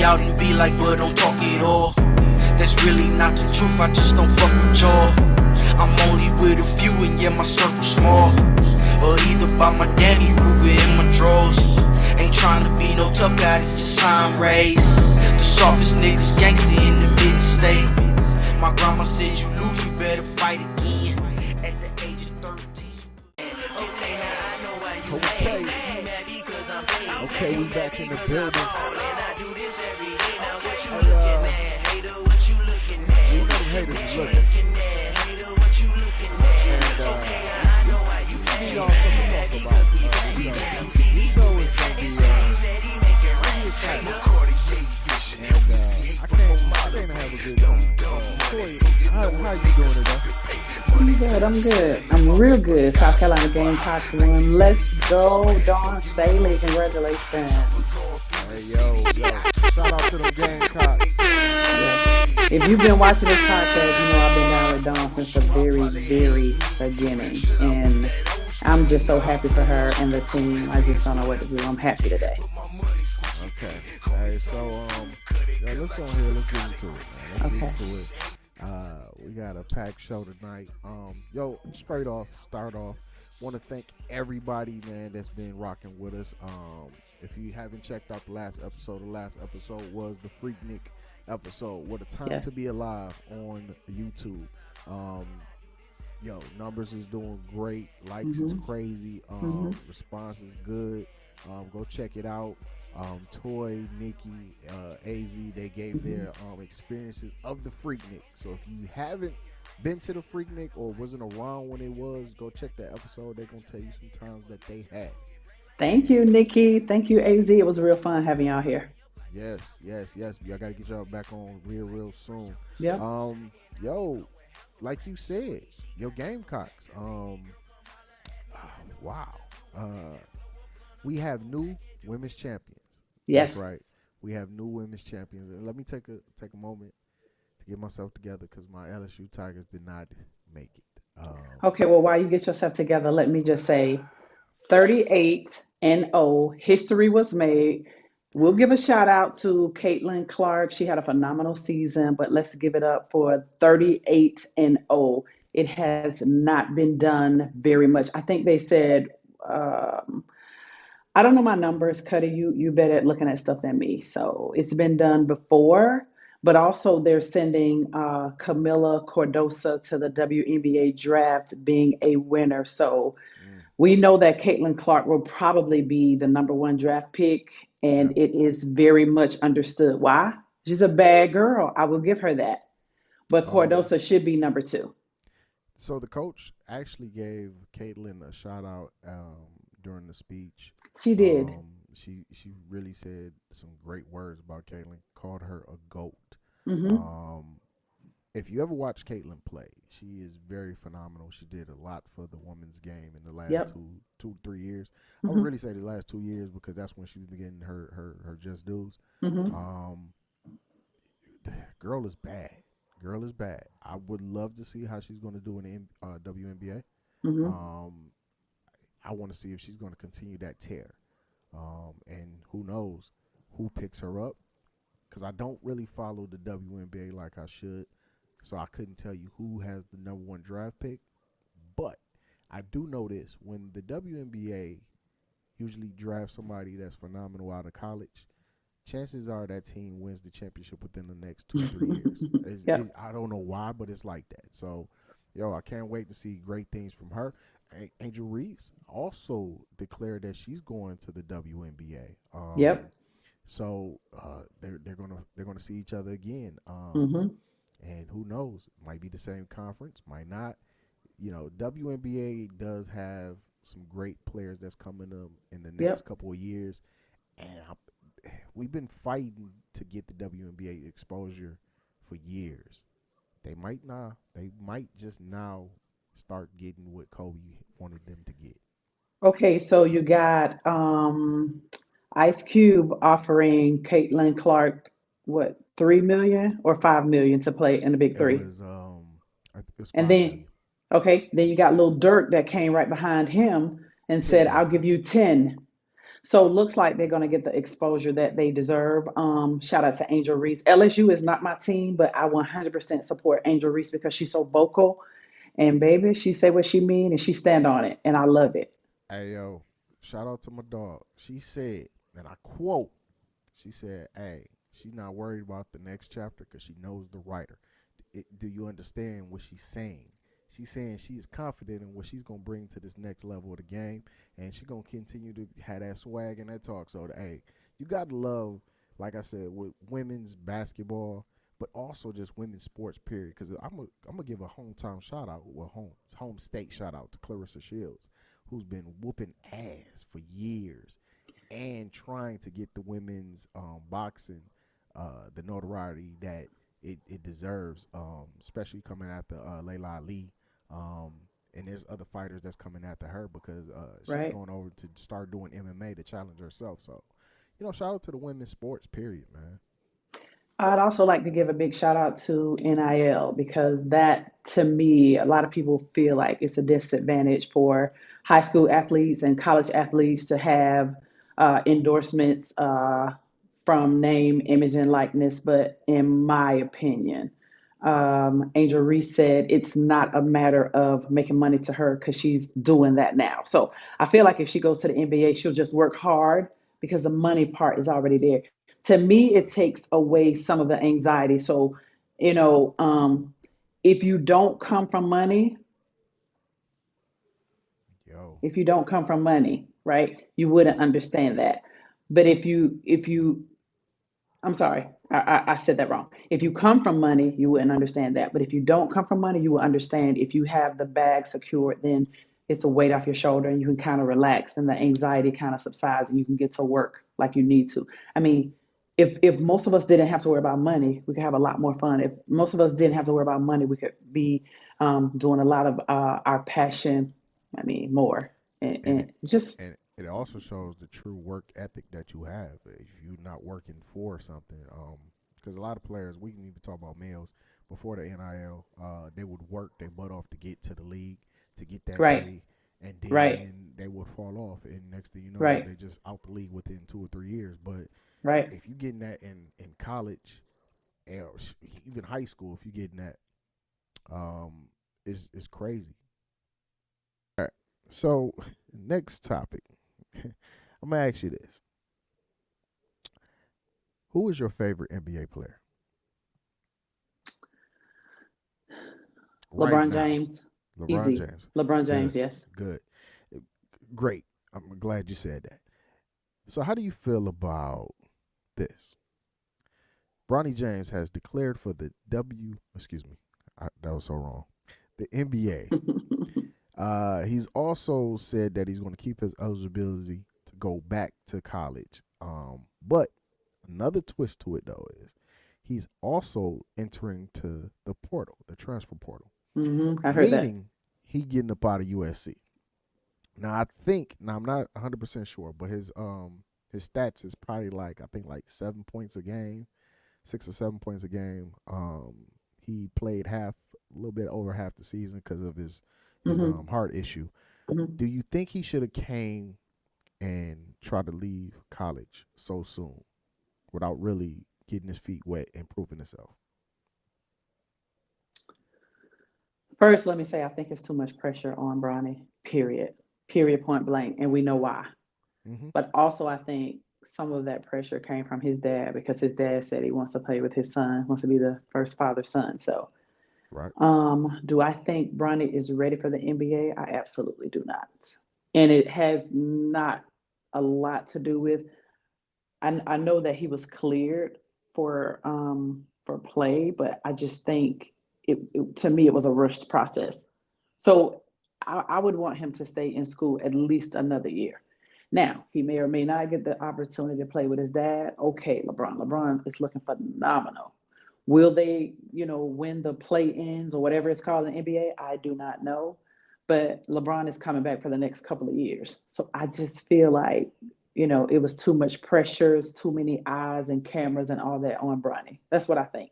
me out in V like, but don't talk it all. That's really not the truth, I just don't fuck with y'all. I'm only with a few and yeah, my circle's small. Or either by my Danny Ruger in my drawers. Ain't trying to be no tough guy, it's just time race. The softest niggas gangster in the mid-state. My grandma said you lose, you better fight again. At the age of 13. Okay, now I know why you hate. You mad because I'm paid. Okay, we back in the building. And I do this every day. Now what you looking at? Hater, what you looking at? You know them haters looking. Hater, what you looking at? And Okay, I know why you we hate. got something to talk about. You know it's gonna be I can't have a good time. Toy, how you doing today? I'm good. I'm real good. South Carolina Gamecocks won. Let's go, Dawn Staley. Congratulations. Hey, yo. Shout out to them Gamecocks. Yeah. If you've been watching this podcast, you know I've been down with Dawn since the very, very beginning. And I'm just so happy for her and the team. I just don't know what to do. I'm happy today. Okay. Hey, so yeah, let's go ahead. Let's get into it, man. Let's get into it. We got a packed show tonight. Start off. Want to thank everybody, man, that's been rocking with us. If you haven't checked out the last episode was the Freaknik episode. What a time to be alive on YouTube. Numbers is doing great. Likes is crazy. Response is good. Go check it out. Toy, Nikki, AZ, they gave their experiences of the Freaknik. So if you haven't been to the Freaknik or wasn't around when it was, go check that episode. They're going to tell you some times that they had. Thank you, Nikki. Thank you, AZ. It was real fun having y'all here. Yes. Y'all got to get y'all back on real soon. Yeah. Like you said, your Gamecocks. Wow. We have new women's champions. Yes. That's right. We have new women's champions. And let me take a moment to get myself together because my LSU Tigers did not make it. Okay, well, while you get yourself together, let me just say 38-0. History was made. We'll give a shout out to Caitlin Clark. She had a phenomenal season, but let's give it up for 38-0. It has not been done very much. I think they said, I don't know my numbers, Cuddy. You better at looking at stuff than me. So it's been done before, but also they're sending Camila Cordosa to the WNBA draft being a winner. So we know that Caitlin Clark will probably be the number one draft pick, and it is very much understood why. She's a bad girl. I will give her that. But Cordosa should be number 2. So the coach actually gave Caitlin a shout out during the speech. She did. She really said some great words about Caitlin. Called her a GOAT. If you ever watch Caitlin play, she is very phenomenal. She did a lot for the women's game in the last 2-3 years. I would really say the last 2 years because that's when she was getting her just dues. Girl is bad. I would love to see how she's going to do in the WNBA. I want to see if she's going to continue that tear. And who knows who picks her up. Because I don't really follow the WNBA like I should. So I couldn't tell you who has the number one draft pick. But I do know this. When the WNBA usually drafts somebody that's phenomenal out of college, chances are that team wins the championship within the next 2-3 years. I don't know why, but it's like that. So, I can't wait to see great things from her. Angel Reese also declared that she's going to the WNBA. So they're gonna see each other again. And who knows? Might be the same conference, might not. WNBA does have some great players that's coming up in the next couple of years, and we've been fighting to get the WNBA exposure for years. They might just now start getting what Kobe wanted them to get. Okay, so you got Ice Cube offering Caitlin Clark what, $3 million or $5 million to play in the Big Three. It was And 5 then, million. okay, then you got Lil Durk that came right behind him and said, $10 "I'll give you 10." So it looks like they're going to get the exposure that they deserve. Shout out to Angel Reese. LSU is not my team, but I 100% support Angel Reese because she's so vocal. And baby, she say what she mean and she stand on it, and I love it. Hey yo, shout out to my dog. She said, and I quote, she said, "Hey, she's not worried about the next chapter because she knows the writer. Do you understand what she's saying? She's saying she is confident in what she's gonna bring to this next level of the game, and she's gonna continue to have that swag and that talk. So, hey, you gotta love, like I said, with women's basketball, but also just women's sports. Period. Because I'm gonna give a hometown shout out, well, home state shout out to Clarissa Shields, who's been whooping ass for years and trying to get the women's boxing the notoriety that it deserves, especially coming after Layla Ali. Um, and there's other fighters that's coming after her because she's Right. going over to start doing MMA to challenge herself. So, shout out to the women's sports, period, man. I'd also like to give a big shout out to NIL because that, to me, a lot of people feel like it's a disadvantage for high school athletes and college athletes to have endorsements from name, image, and likeness. But in my opinion, Angel Reese said it's not a matter of making money to her because she's doing that now. So I feel like if she goes to the NBA, she'll just work hard because the money part is already there. To me, it takes away some of the anxiety. So, you know, if you don't come from money, Yo, if you don't come from money, right, you wouldn't understand that. But if you I'm sorry, I said that wrong. If you come from money, you wouldn't understand that. But if you don't come from money, you will understand. If you have the bag secured, then it's a weight off your shoulder and you can kind of relax and the anxiety kind of subsides and you can get to work like you need to. I mean, if most of us didn't have to worry about money, we could have a lot more fun. If most of us didn't have to worry about money, we could be doing a lot of our passion. I mean, more and and just and it also shows the true work ethic that you have if you're not working for something. Because a lot of players, we can even talk about males before the NIL, they would work their butt off to get to the league, to get that right, pay, and right, then they would fall off. And next thing you know, right, they just out the league within 2 or 3 years. But right. if you're getting that in college, or even high school, if you're getting that, um, it's crazy. All right. So next topic, I'm gonna ask you this: who is your favorite NBA player right LeBron now? James, LeBron easy. James. LeBron James, Good, yes. good, great. I'm glad you said that. So, how do you feel about this? Bronny James has declared for the Excuse me, that was so wrong. The NBA. He's also said that he's going to keep his eligibility to go back to college. But another twist to it though is he's also entering to the portal, the transfer portal, I heard that. meaning he getting up out of USC. Now I'm not 100% sure, but his stats is probably like I think like 7 points a game, 6 or 7 points a game. He played a little bit over half the season because of his hmm heart issue. hmm Do you think he should have came and tried to leave college so soon without really getting his feet wet and proving himself? First, let me say I think it's too much pressure on Bronny. Period. Period. Point blank, and we know why. Mm-hmm. But also, I think some of that pressure came from his dad because his dad said he wants to play with his son, wants to be the first father son. So, Right. do I think Bronny is ready for the NBA? I absolutely do not, and it has not a lot to do with I know that he was cleared for play, but I just think to me it was a rushed process. So I would want him to stay in school at least another year. Now he may or may not get the opportunity to play with his dad. Okay, LeBron. LeBron is looking phenomenal. Will they, win the play-ins or whatever it's called in the NBA? I do not know. But LeBron is coming back for the next couple of years. So I just feel like, it was too much pressures, too many eyes and cameras and all that on Bronny. That's what I think.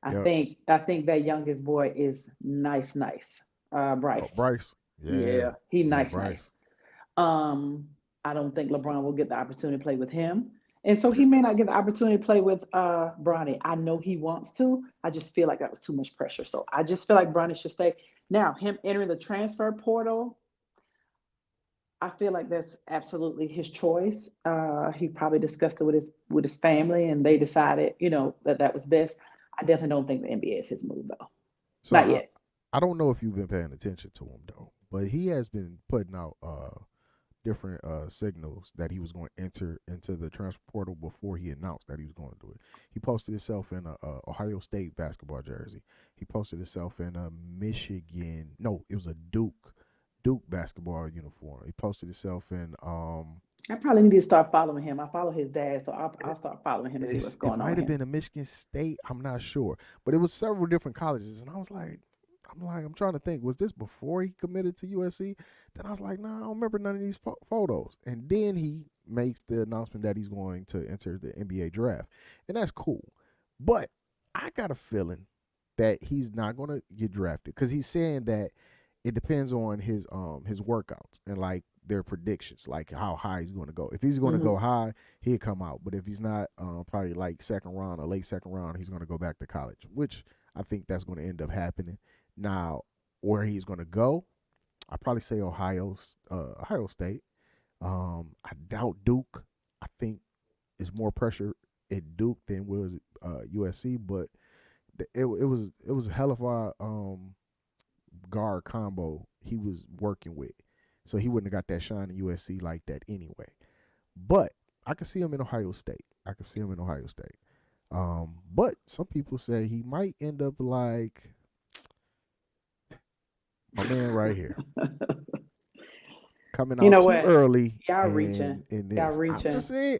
I Yep. think I think that youngest boy is nice, nice. Oh, Bryce. Bryce. Yeah. Yeah, he Yeah, nice, nice. Bryce. Um, I don't think LeBron will get the opportunity to play with him. And so he may not get the opportunity to play with Bronny. I know he wants to. I just feel like that was too much pressure. So I just feel like Bronny should stay. Now, him entering the transfer portal, I feel like that's absolutely his choice. He probably discussed it with his family, and they decided, that that was best. I definitely don't think the NBA is his move, though. So Not I yet. I don't know if you've been paying attention to him though, but he has been putting out different signals that he was going to enter into the transfer portal before he announced that he was going to do it. He posted himself in a Ohio State basketball jersey. He posted himself in a Michigan. No, it was a Duke basketball uniform. He posted himself in I probably need to start following him. I follow his dad, so I'll start following him and see what's it going on might with have him. been a Michigan State. I'm not sure, but it was several different colleges, and I'm trying to think. Was this before he committed to USC? Then I was like, nah, I don't remember none of these photos. And then he makes the announcement that he's going to enter the NBA draft, and that's cool. But I got a feeling that he's not going to get drafted because he's saying that it depends on his workouts and like their predictions, like how high he's going to go. If he's going to go Hmm. high, he'll come out. But if he's not, probably like second round or late second round, he's going to go back to college, which I think that's going to end up happening. Now, where he's going to go, I probably say Ohio State. I doubt Duke. I think it's more pressure at Duke than was USC, but it was a hell of a guard combo he was working with. So he wouldn't have got that shine in USC like that anyway. But I can see him in Ohio State. I can see him in Ohio State. But some people say he might end up like my man right here, coming You out know too what? early Y'all reaching. and in Y'all this. I'm reaching. just saying,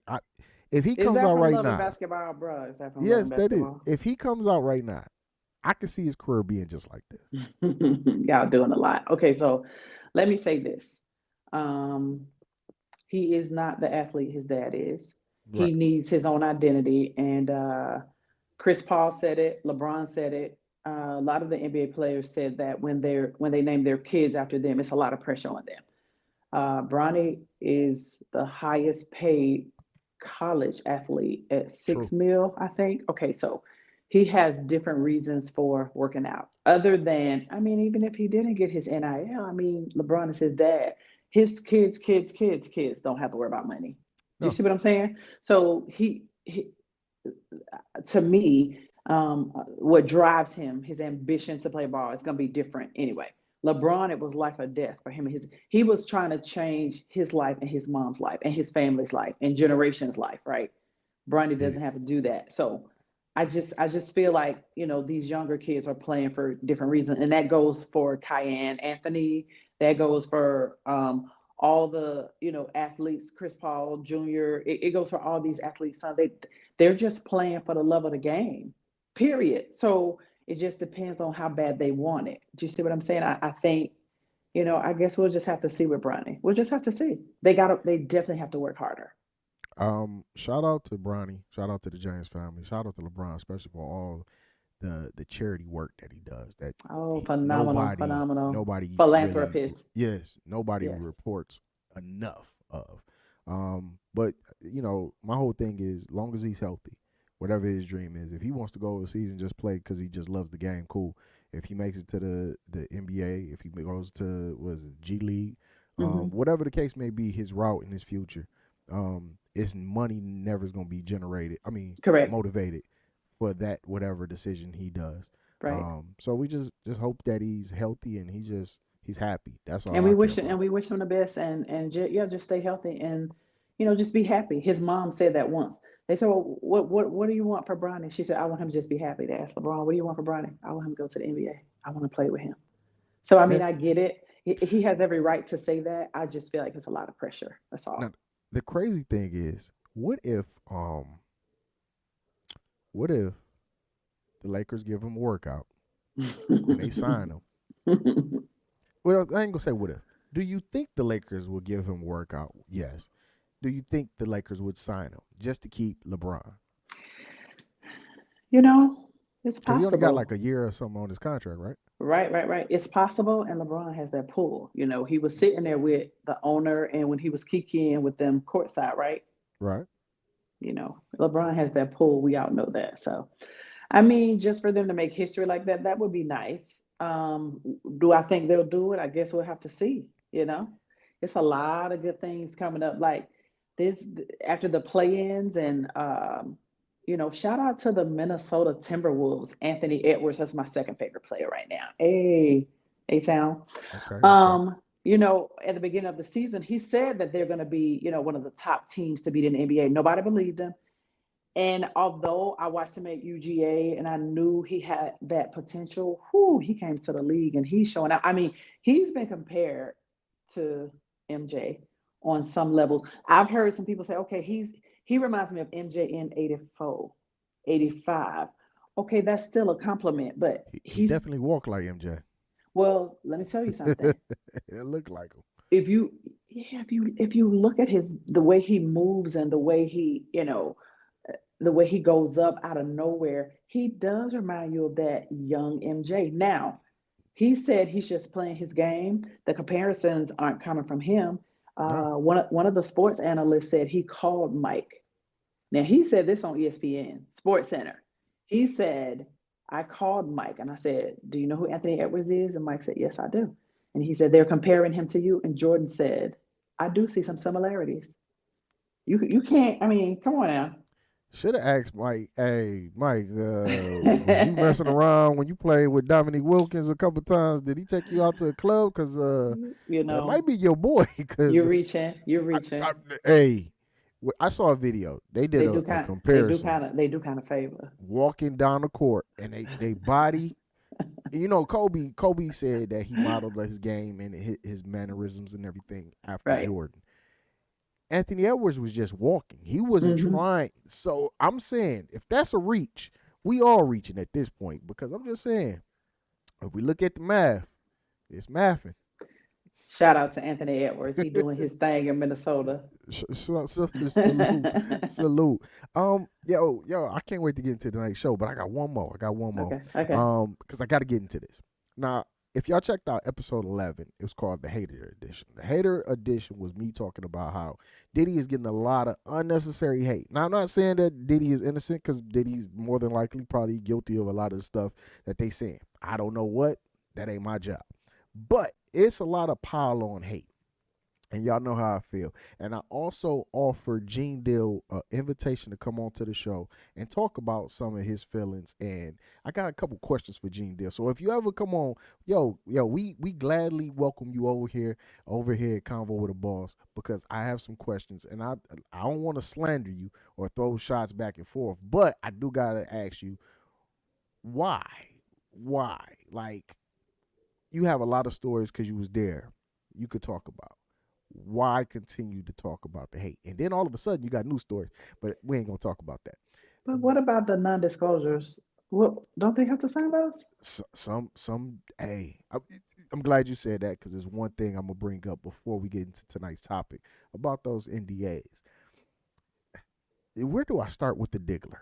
if he Is comes that out from right Love and now, Basketball, bro? Is that from Love and yes, that is. Basketball? If he comes out right now, I can see his career being just like this. Y'all doing a lot. Okay, so let me say this. Um, he is not the athlete his dad is. He Right. needs his own identity. And Chris Paul said it, LeBron said it. A lot of the NBA players said that when they name their kids after them, it's a lot of pressure on them. Bronny is the highest paid college athlete at True. 6 mil, I think. Okay, so he has different reasons for working out. Other than, I mean, even if he didn't get his NIL, I mean, LeBron is his dad. His kids don't have to worry about money. Do you No. see what I'm saying? So he to me, what drives him, his ambition to play ball, is going to be different anyway. LeBron, it was life or death for him. He was trying to change his life and his mom's life and his family's life and generation's life, right? Bronny Yeah. doesn't have to do that. So I just feel like these younger kids are playing for different reasons, and that goes for Cayenne Anthony. That goes for all the athletes, Chris Paul Jr. It goes for all these athletes. So they're just playing for the love of the game, period. So it just depends on how bad they want it. Do you see what I'm saying? I think I guess we'll just have to see with Bronny. We'll just have to see. They definitely have to work harder. Shout out to Bronny. Shout out to the James family. Shout out to LeBron, especially for all the charity work that he does. That Oh, he, phenomenal, phenomenal nobody really, philanthropist. yes, nobody Yes. reports enough of. But my whole thing is, long as he's healthy, whatever his dream is, if he wants to go overseas and just play because he just loves the game, cool. If he makes it to the NBA, if he goes to was it G League, Hmm. whatever the case may be, his route in his future, it's money never is going to be generated. I mean, Correct. motivated for that whatever decision he does. Right. So we just hope that he's healthy and he's happy. That's all And I care about. we wish him the best, and yeah, just stay healthy, and just be happy. His mom said that once. They said, "Well, what do you want for Bronny?" She said, "I want him to just be happy." They asked LeBron, "What do you want for Bronny?" "I want him to go to the NBA. I want to play with him." So I mean, Yeah. I get it. He has every right to say that. I just feel like it's a lot of pressure. That's Now all. the crazy thing is, what if the Lakers give him a workout and they sign him? Well, I ain't gonna say what if. Do you think the Lakers will give him a workout? Yes. Do you think the Lakers would sign him just to keep LeBron? you know, it's Because he only got like possible. a year or something on his contract, right? Right, right, right. It's possible, and LeBron has that pull. You know, he was sitting there with the owner, and when he was kikiing with them courtside, right? Right. You know, LeBron has that pull. We all know that. So, I mean, just for them to make history like that, that would be nice. Do I think they'll do it? I guess we'll have to see. You know, it's a lot of good things coming up. Like this after the play-ins, and you know, shout out to the Minnesota Timberwolves. Anthony Edwards, that's my second favorite player right now. Hey, A Town. Okay. Okay. You know, at the beginning of the season, he said that they're going to be, you know, one of the top teams to beat in the NBA. Nobody believed him. And although I watched him at UGA and I knew he had that potential, whoo, he came to the league and he's showing out. I mean, he's been compared to MJ on some levels. I've heard some people say, okay, he reminds me of MJ in 84, 85. Okay, that's still a compliment, but He he's, definitely walked like MJ. well, let me tell you something. It looked like him. If you, yeah, if you look at his, the way he moves and the way he, you know, the way he goes up out of nowhere, he does remind you of that young MJ. Now, he said he's just playing his game. The comparisons aren't coming from him. No. One of the sports analysts said he called Mike. Now, he said this on ESPN, Sports Center. He said, I called Mike and I said, do you know who Anthony Edwards is? And Mike said, yes, I do. And he said, they're comparing him to you. And Jordan said, I do see some similarities. You can't, I mean, come on now. Should have asked Mike. Hey, Mike, was you messing around when you played with Dominique Wilkins a couple times? Did he take you out to a club? Cause You that know, might be your boy. Cause you're I, reaching. I, hey, I saw a video. They did a comparison They do kind of favor. walking down the court, and they body. You know, Kobe said that he modeled his game and his mannerisms and everything after Right. Jordan. Anthony Edwards was just walking. He wasn't Hmm. trying. So I'm saying, if that's a reach, we all reaching at this point. Because I'm just saying, if we look at the math, it's mathing. Shout out to Anthony Edwards. He doing his thing in Minnesota. Salute, salute. Yo, I can't wait to get into tonight's show, but I got one more. Okay. Okay. Because I got to get into this. Now, if y'all checked out episode 11, it was called the Hater Edition. The Hater Edition was me talking about how Diddy is getting a lot of unnecessary hate. Now, I'm not saying that Diddy is innocent, because Diddy's more than likely probably guilty of a lot of the stuff that they saying. I don't know what. That ain't my job. But it's a lot of pile on hate. And y'all know how I feel. And I also offered Gene Deal an invitation to come on to the show and talk about some of his feelings. And I got a couple questions for Gene Deal. So if you ever come on, we gladly welcome you over here at Convo with a Boss, because I have some questions, and I don't want to slander you or throw shots back and forth, but I do gotta ask you why, like, you have a lot of stories because you was there. You could talk about why continue to talk about the hate, and then all of a sudden you got new stories, but we ain't gonna talk about that. But what about the non-disclosures? What, don't they have to sign those? Hey, I'm glad you said that, because there's one thing I'm gonna bring up before we get into tonight's topic about those NDAs. Where do I start with the Diggler?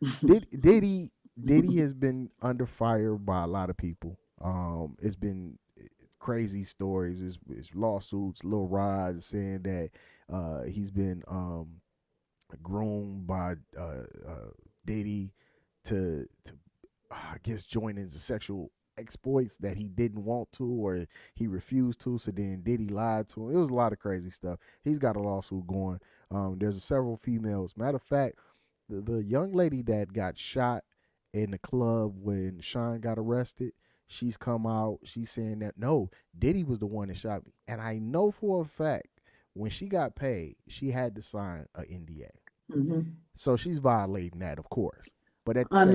Diddy has been under fire by a lot of people. It's been crazy stories. It's lawsuits. Lil Rod is saying that he's been groomed by Diddy to I guess join into sexual exploits that he didn't want to, or he refused to. So then Diddy lied to him. It was a lot of crazy stuff. He's got a lawsuit going. There's several females. Matter of fact, the young lady that got shot in the club when Sean got arrested, she's come out. She's saying that no, Diddy was the one that shot me. And I know for a fact when she got paid, she had to sign an NDA. Hmm. So she's violating that, of course. But at the same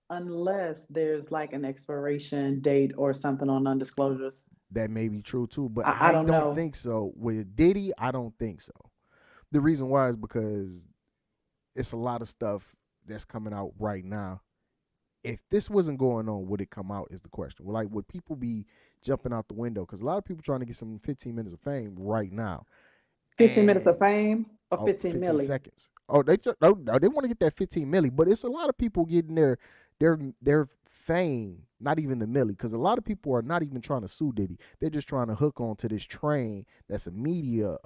Unless time, there's like an expiration date or something on non-disclosures. that may be true too. But I I don't don't know. think so. With Diddy, I don't think so. The reason why is because it's a lot of stuff that's coming out right now. If this wasn't going on, would it come out is the question. Like, would people be jumping out the window? Because a lot of people trying to get some 15 minutes of fame right now. 15 minutes of And fame or oh, 15 15 milli? seconds. Oh, they want to get that 15 milli, but it's a lot of people getting their fame, not even the milli, because a lot of people are not even trying to sue Diddy. They're just trying to hook onto this train that's a media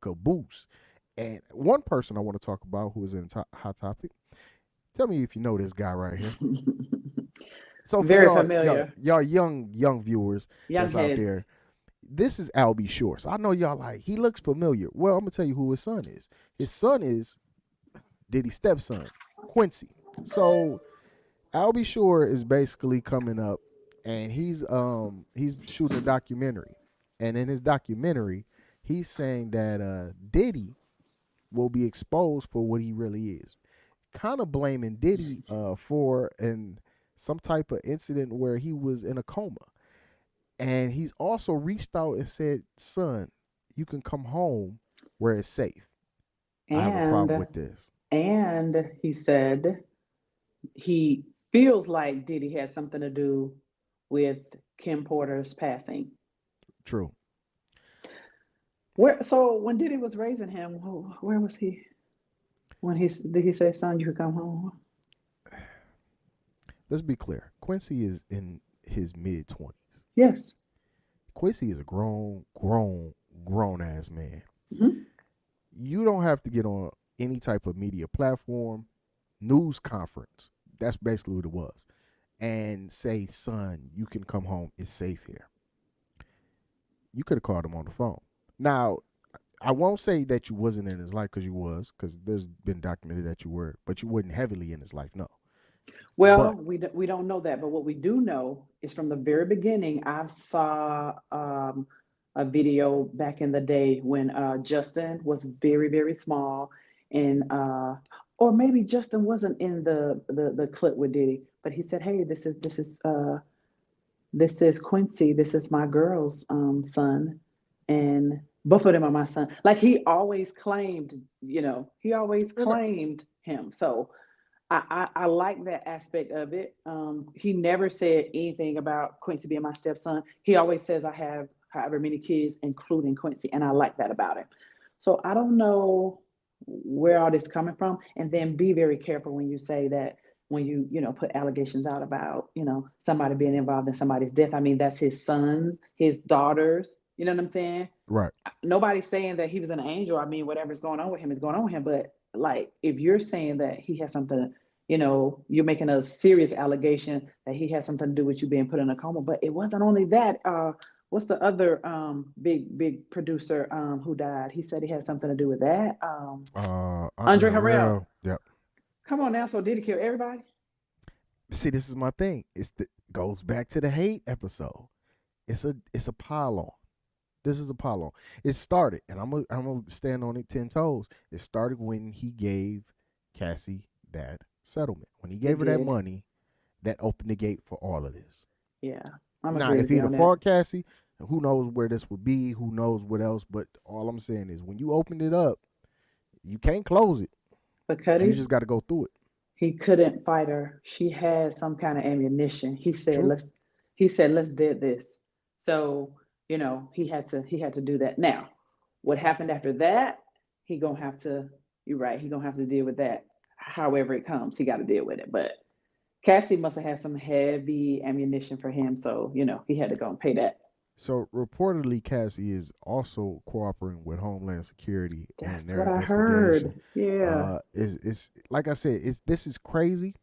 caboose. And one person I want to talk about who is in Hot Topic. Tell me if you know this guy right here. So for Very y'all familiar. young viewers Young that's out heads. there, this is Albie Shore. So I know y'all like he looks familiar. Well, I'm gonna tell you who his son is. His son is Diddy's stepson, Quincy. So Albie Shore is basically coming up, and he's shooting a documentary, and in his documentary, he's saying that Diddy will be exposed for what he really is, kind of blaming Diddy for some type of incident where he was in a coma, and he's also reached out and said, "Son, you can come home where it's safe. I have a problem And with this." and he said he feels like Diddy had something to do with Kim Porter's passing. True. Where so when Diddy was raising him, where was he? When did he say, "Son, you could come home"? Let's be clear. Quincy is in his mid-20s. Yes. Quincy is a grown ass man. Hmm. You don't have to get on any type of media platform, news conference. That's basically what it was. And say, "Son, you can come home. It's safe here." You could have called him on the phone. Now, I won't say that you wasn't in his life, because there's been documented that you were, but you weren't heavily in his life, no. Well, But we don't know that, but what we do know is from the very beginning, I saw a video back in the day when Justin was very, very small, and or maybe Justin wasn't in the clip with Diddy, but he said, "Hey, this is Quincy. This is my girl's son, and both of them are my son." Like he always claimed, he always and claimed him. So I like that aspect of it. He never said anything about Quincy being my stepson. He always says I have however many kids, including Quincy, and I like that about him. So I don't know where all this coming from. And then be very careful when you say that when you put allegations out about somebody being involved in somebody's death. I mean, that's his sons, his daughters. You know what I'm saying? right. Nobody's saying that he was an angel. I mean, whatever's going on with him is going on with him. But like, if you're saying that he has something, you're making a serious allegation that he has something to do with you being put in a coma. But it wasn't only that. What's the other big producer who died? He said he had something to do with that. Andre Andre Harrell. Harrell. Yep. Come on now. So did he kill everybody? See, this is my thing. Goes back to the hate episode. It's a pile on. This is a pile on. It started, and I'm gonna stand on it 10 toes. It started when he gave Cassie that settlement. When he It gave her that did. money, that opened the gate for all of this. Yeah, I'm Now, agree if with you he'd on have that. fought Cassie, who knows where this would be? Who knows what else? But all I'm saying is, when you opened it up, you can't close it. But You Cuddy, just got to go through it. he couldn't fight her. She had some kind of ammunition. He said, True. let's did this. So, he had to do that. Now, what happened after that, he gonna have to, you're right, he gonna have to deal with that. However it comes, he gotta deal with it. But Cassie must have had some heavy ammunition for him. So, he had to go and pay that. So reportedly, Cassie is also cooperating with Homeland Security and That's their what I investigation. heard. Yeah. Is like I said, this is crazy.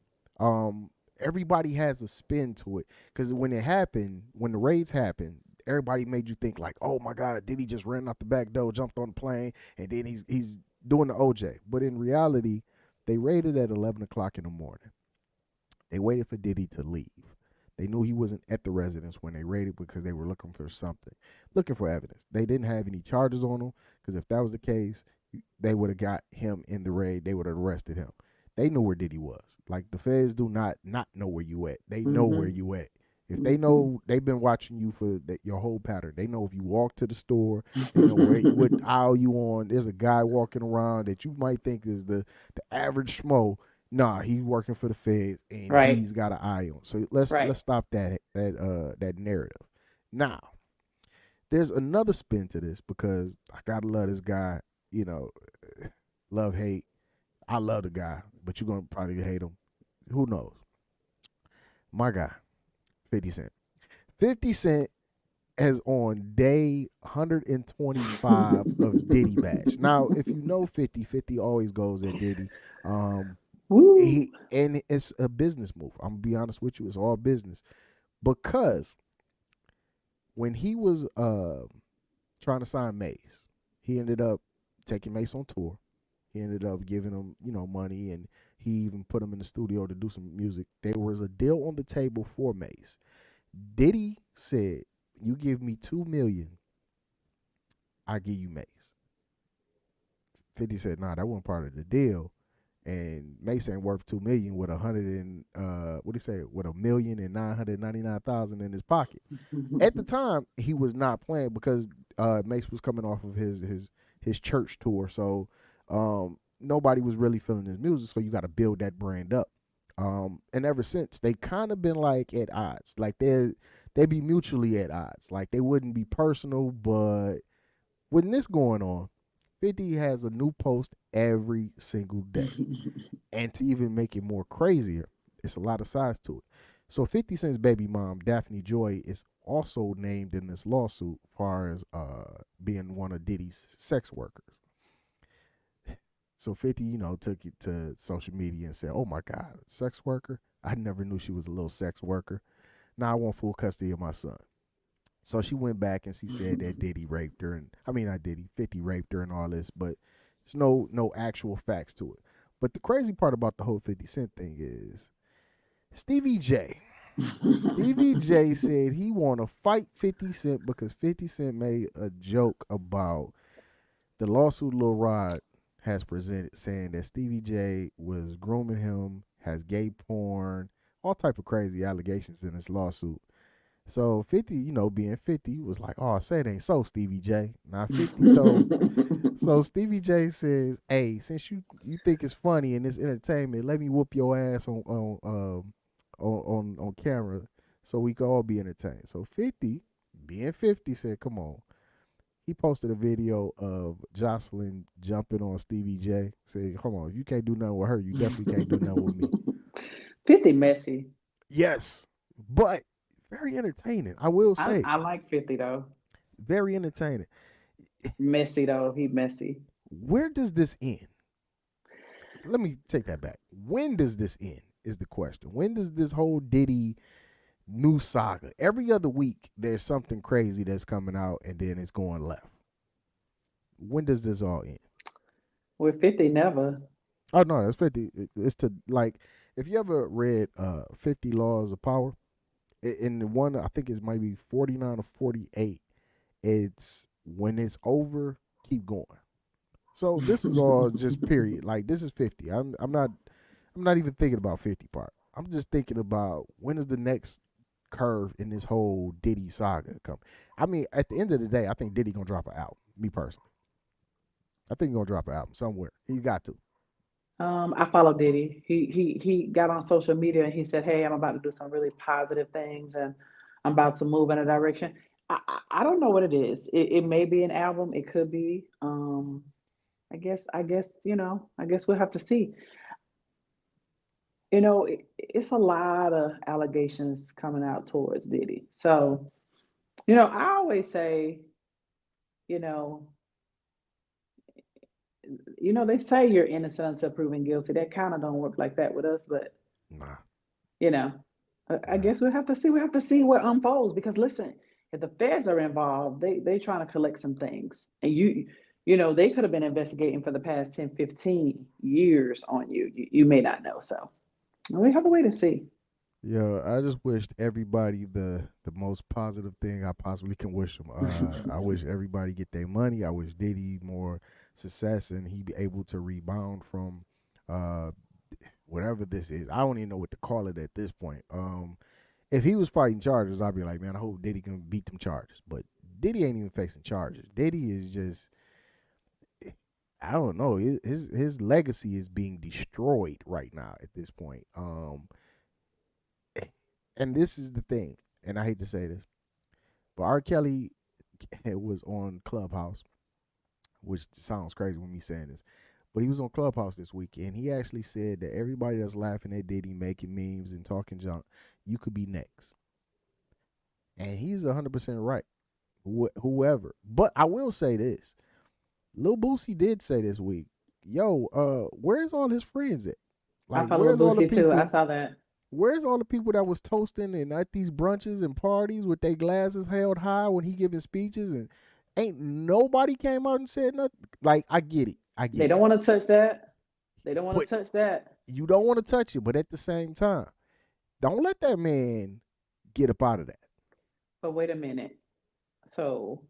Everybody has a spin to it, because when the raids happened, everybody made you think like, "Oh my God, did he just ran out the back door, jumped on the plane, and then he's doing the OJ?" But in reality, they raided at 11 o'clock in the morning. They waited for Diddy to leave. They knew he wasn't at the residence when they raided, because they were looking for something, looking for evidence. They didn't have any charges on him, because if that was the case, they would have got him in the raid. They would have arrested him. They knew where Diddy was. Like, the feds do not know where you at. They know where Mm-hmm. you at. If they Mm-hmm. know, they've been watching you for your whole pattern. They know if you walk to the store. They know what aisle you on. There's a guy walking around that you might think is the average schmo. Nah, he's working for the feds, and Right. he's got an eye on. So let's Right. stop that narrative. Now, there's another spin to this, because I gotta love this guy. You know, love hate. I love the guy, but you're gonna probably hate him. Who knows? My guy, 50 Cent. 50 Cent is on day 125 of Diddy Bash. Now, if you know 50, 50 always goes at Diddy. Um, Woo. and it's a business move. I'm gonna be honest with you, it's all business. Because when he was trying to sign Mace, he ended up taking Mace on tour. He ended up giving him, money, and he even put him in the studio to do some music. There was a deal on the table for Mace. Diddy said, "You give me $2 million, I give you Mace." 50 said, "Nah, that wasn't part of the deal." And Mace ain't worth $2 million with what do you say, with $1,999,000 in his pocket. At the time, he was not playing because Mace was coming off of his church tour, so nobody was really feeling his music. So you got to build that brand up. And ever since, they kind of been like at odds. Like they be mutually at odds. Like they wouldn't be personal, but with this going on, 50 has a new post every single day. And to even make it more crazier, it's a lot of sides to it. So 50 Cent's baby mom, Daphne Joy, is also named in this lawsuit as far as being one of Diddy's sex workers. So 50, took it to social media and said, "Oh my God, sex worker? I never knew she was a little sex worker. Now I want full custody of my son." So she went back and she said that Diddy raped her, and I mean not Diddy, 50 raped her and all this, but there's no actual facts to it. But the crazy part about the whole 50 Cent thing is Stevie J. Stevie J said he want to fight 50 Cent because 50 Cent made a joke about the lawsuit Lil Rod has presented, saying that Stevie J was grooming him, has gay porn, all type of crazy allegations in this lawsuit. So 50, being 50, was like, "Oh, say it ain't so, Stevie J." Now 50 told. So Stevie J says, "Hey, since you think it's funny and it's entertainment, let me whoop your ass on camera, so we can all be entertained." So 50, being 50, said, "Come on." He posted a video of Jocelyn jumping on Stevie J, saying, "Come on, if you can't do nothing with her, you definitely can't do nothing with me." 50 messy. Yes, but very entertaining. I will say, I like 50 though. very entertaining. Messy though. He messy. Where does this end? Let me take that back. When does this end is the question. When does this whole Diddy new saga? Every other week, there's something crazy that's coming out, and then it's going left. When does this all end? With 50, never. Oh no, that's 50. It's to, like, if you ever read 50 Laws of Power, in the one I think it's maybe 49 or 48, it's when it's over, keep going. So this is all just period. Like, this is 50. I'm not even thinking about 50 part. I'm just thinking about when is the next curve in this whole Diddy saga come. I mean, at the end of the day, I think Diddy gonna drop an album. Me personally, I think he's gonna drop an album somewhere. He's got to. I follow Diddy. He got on social media and he said, "Hey, I'm about to do some really positive things, and I'm about to move in a direction." I don't know what it is. It may be an album. It could be. I guess we'll have to see. It's a lot of allegations coming out towards Diddy. So, I always say, you know, they say you're innocent until proven guilty. That kind of don't work like that with us, but Nah, you know, I nah. guess we'll have to see. We have to see what unfolds because listen, if the feds are involved, they trying to collect some things, and they could have been investigating for the past 10, 15 years on you. You may not know, so we have to wait and see. Yeah, I just wished everybody the most positive thing I possibly can wish them. I wish everybody get their money. I wish Diddy more success and he be able to rebound from uh whatever this is. I don't even know what to call it at this point. If he was fighting charges, I'd be like, man, I hope Diddy can beat them charges. But Diddy ain't even facing charges. Diddy is just, I don't know. His legacy is being destroyed right now at this point. And this is the thing, and I hate to say this, but R. Kelly was on Clubhouse, which sounds crazy when me saying this, but he was on Clubhouse this week, and he actually said that everybody that's laughing at Diddy, making memes and talking junk, you could be next. And he's 100% right. Whoever. But I will say this. Lil Boosie did say this week, yo, where's all his friends at? I Like, follow where's all the Boosie too. I people? saw that. Where's all the people that was toasting and at these brunches and parties with their glasses held high when he giving speeches, and ain't nobody came out and said nothing? Like, I get it. They don't want to touch that. They don't want But to touch that. you don't want to touch it, but at the same time, don't let that man get up out of that. But wait a minute. So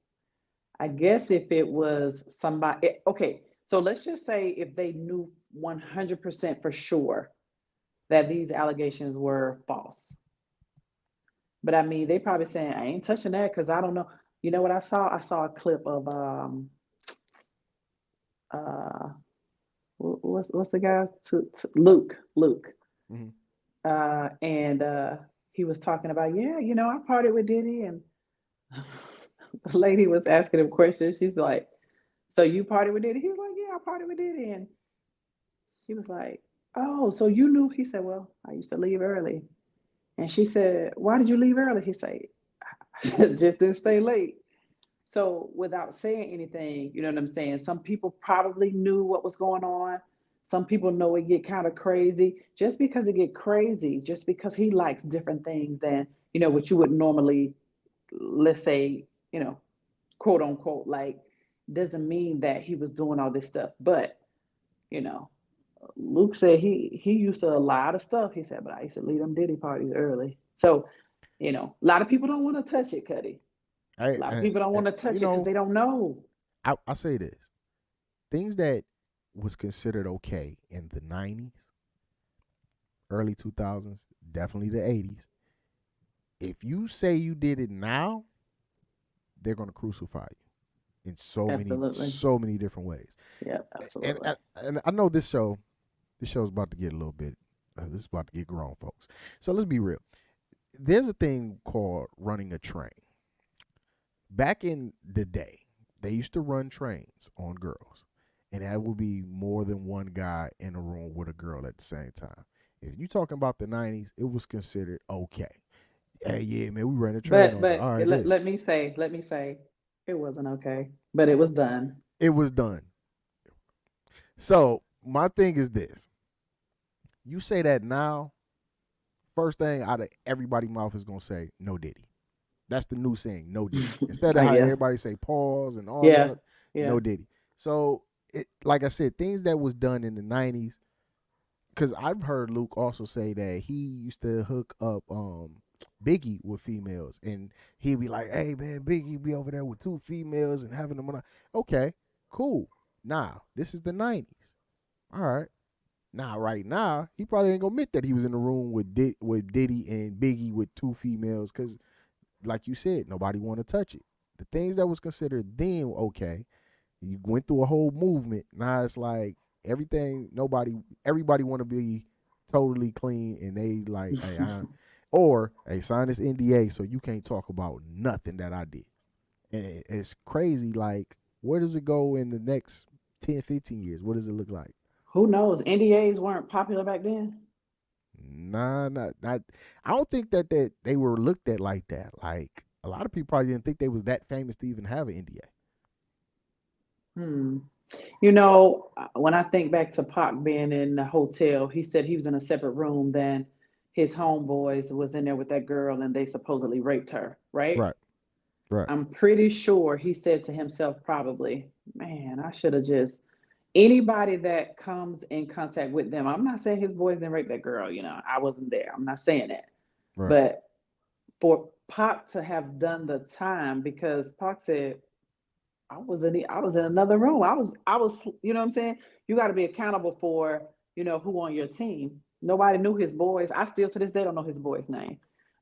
I guess if it was somebody, okay, so let's just say if they knew 100% for sure that these allegations were false. But I mean, they probably saying, I ain't touching that because I don't know. You know what I saw? I saw a clip of uh what's the guy? Luke. Mhm. And he was talking about, yeah, I partied with Diddy, and the lady was asking him questions. She's like, so you partied with Diddy? He was like, yeah, I partied with Diddy. And she was like, oh, so you knew? He said, well, I used to leave early. And she said, why did you leave early? He said, I just didn't stay late. So without saying anything, you know what I'm saying? Some people probably knew what was going on. Some people know it get kind of crazy. Just because it get crazy, just because he likes different things than, what you would normally, let's say, quote unquote, like, doesn't mean that he was doing all this stuff. But, you know, Luke said he used to a lot of stuff. He said, but I used to leave them Diddy parties early. So, a lot of people don't want to touch it, Cuddy. A lot of people don't want to touch it because they don't know. I say this. Things that was considered okay in the 90s, early 2000s, definitely the 80s. If you say you did it now, they're going to crucify you in so many different ways. Yeah, absolutely. And I know this show's about to get a little bit, this is about to get grown, folks. So let's be real. There's a thing called running a train. Back in the day, they used to run trains on girls, and that would be more than one guy in a room with a girl at the same time. If you talking about the 90s, it was considered okay. Hey, yeah, man, we ran a train. But all right, let me say, it wasn't okay, but it was done. It was done. So my thing is this: you say that now, first thing out of everybody's mouth is gonna say no Diddy. That's the new saying, no Diddy. Instead of how everybody say pause and all this other, no Diddy. So, like I said, things that was done in the 90s, because I've heard Luke also say that he used to hook up Biggie with females, and he'd be like, hey, man, Biggie be over there with 2 females and having them on. Okay, cool. Now, this is the 90s. All right. Now, right now, he probably ain't gonna admit that he was in the room with Diddy and Biggie with 2 females, because like you said, nobody want to touch it. The things that was considered then okay, you went through a whole movement. Now it's like everybody want to be totally clean, and they like, hey, sign this NDA so you can't talk about nothing that I did. And it's crazy. Like, where does it go in the next 10, 15 years? What does it look like? Who knows? NDAs weren't popular back then. Nah, not. I don't think that they were looked at like that. Like, a lot of people probably didn't think they was that famous to even have an NDA. When I think back to Pac being in the hotel, he said he was in a separate room than his homeboys was in there with that girl, and they supposedly raped her, right? Right. I'm pretty sure he said to himself, probably, man, I should have just. Anybody that comes in contact with them, I'm not saying his boys didn't rape that girl, I wasn't there. I'm not saying that. Right. But for Pac to have done the time, because Pac said, I was in another room. I was, you know what I'm saying? You got to be accountable for, who on your team. Nobody knew his boys. I still to this day don't know his boy's name.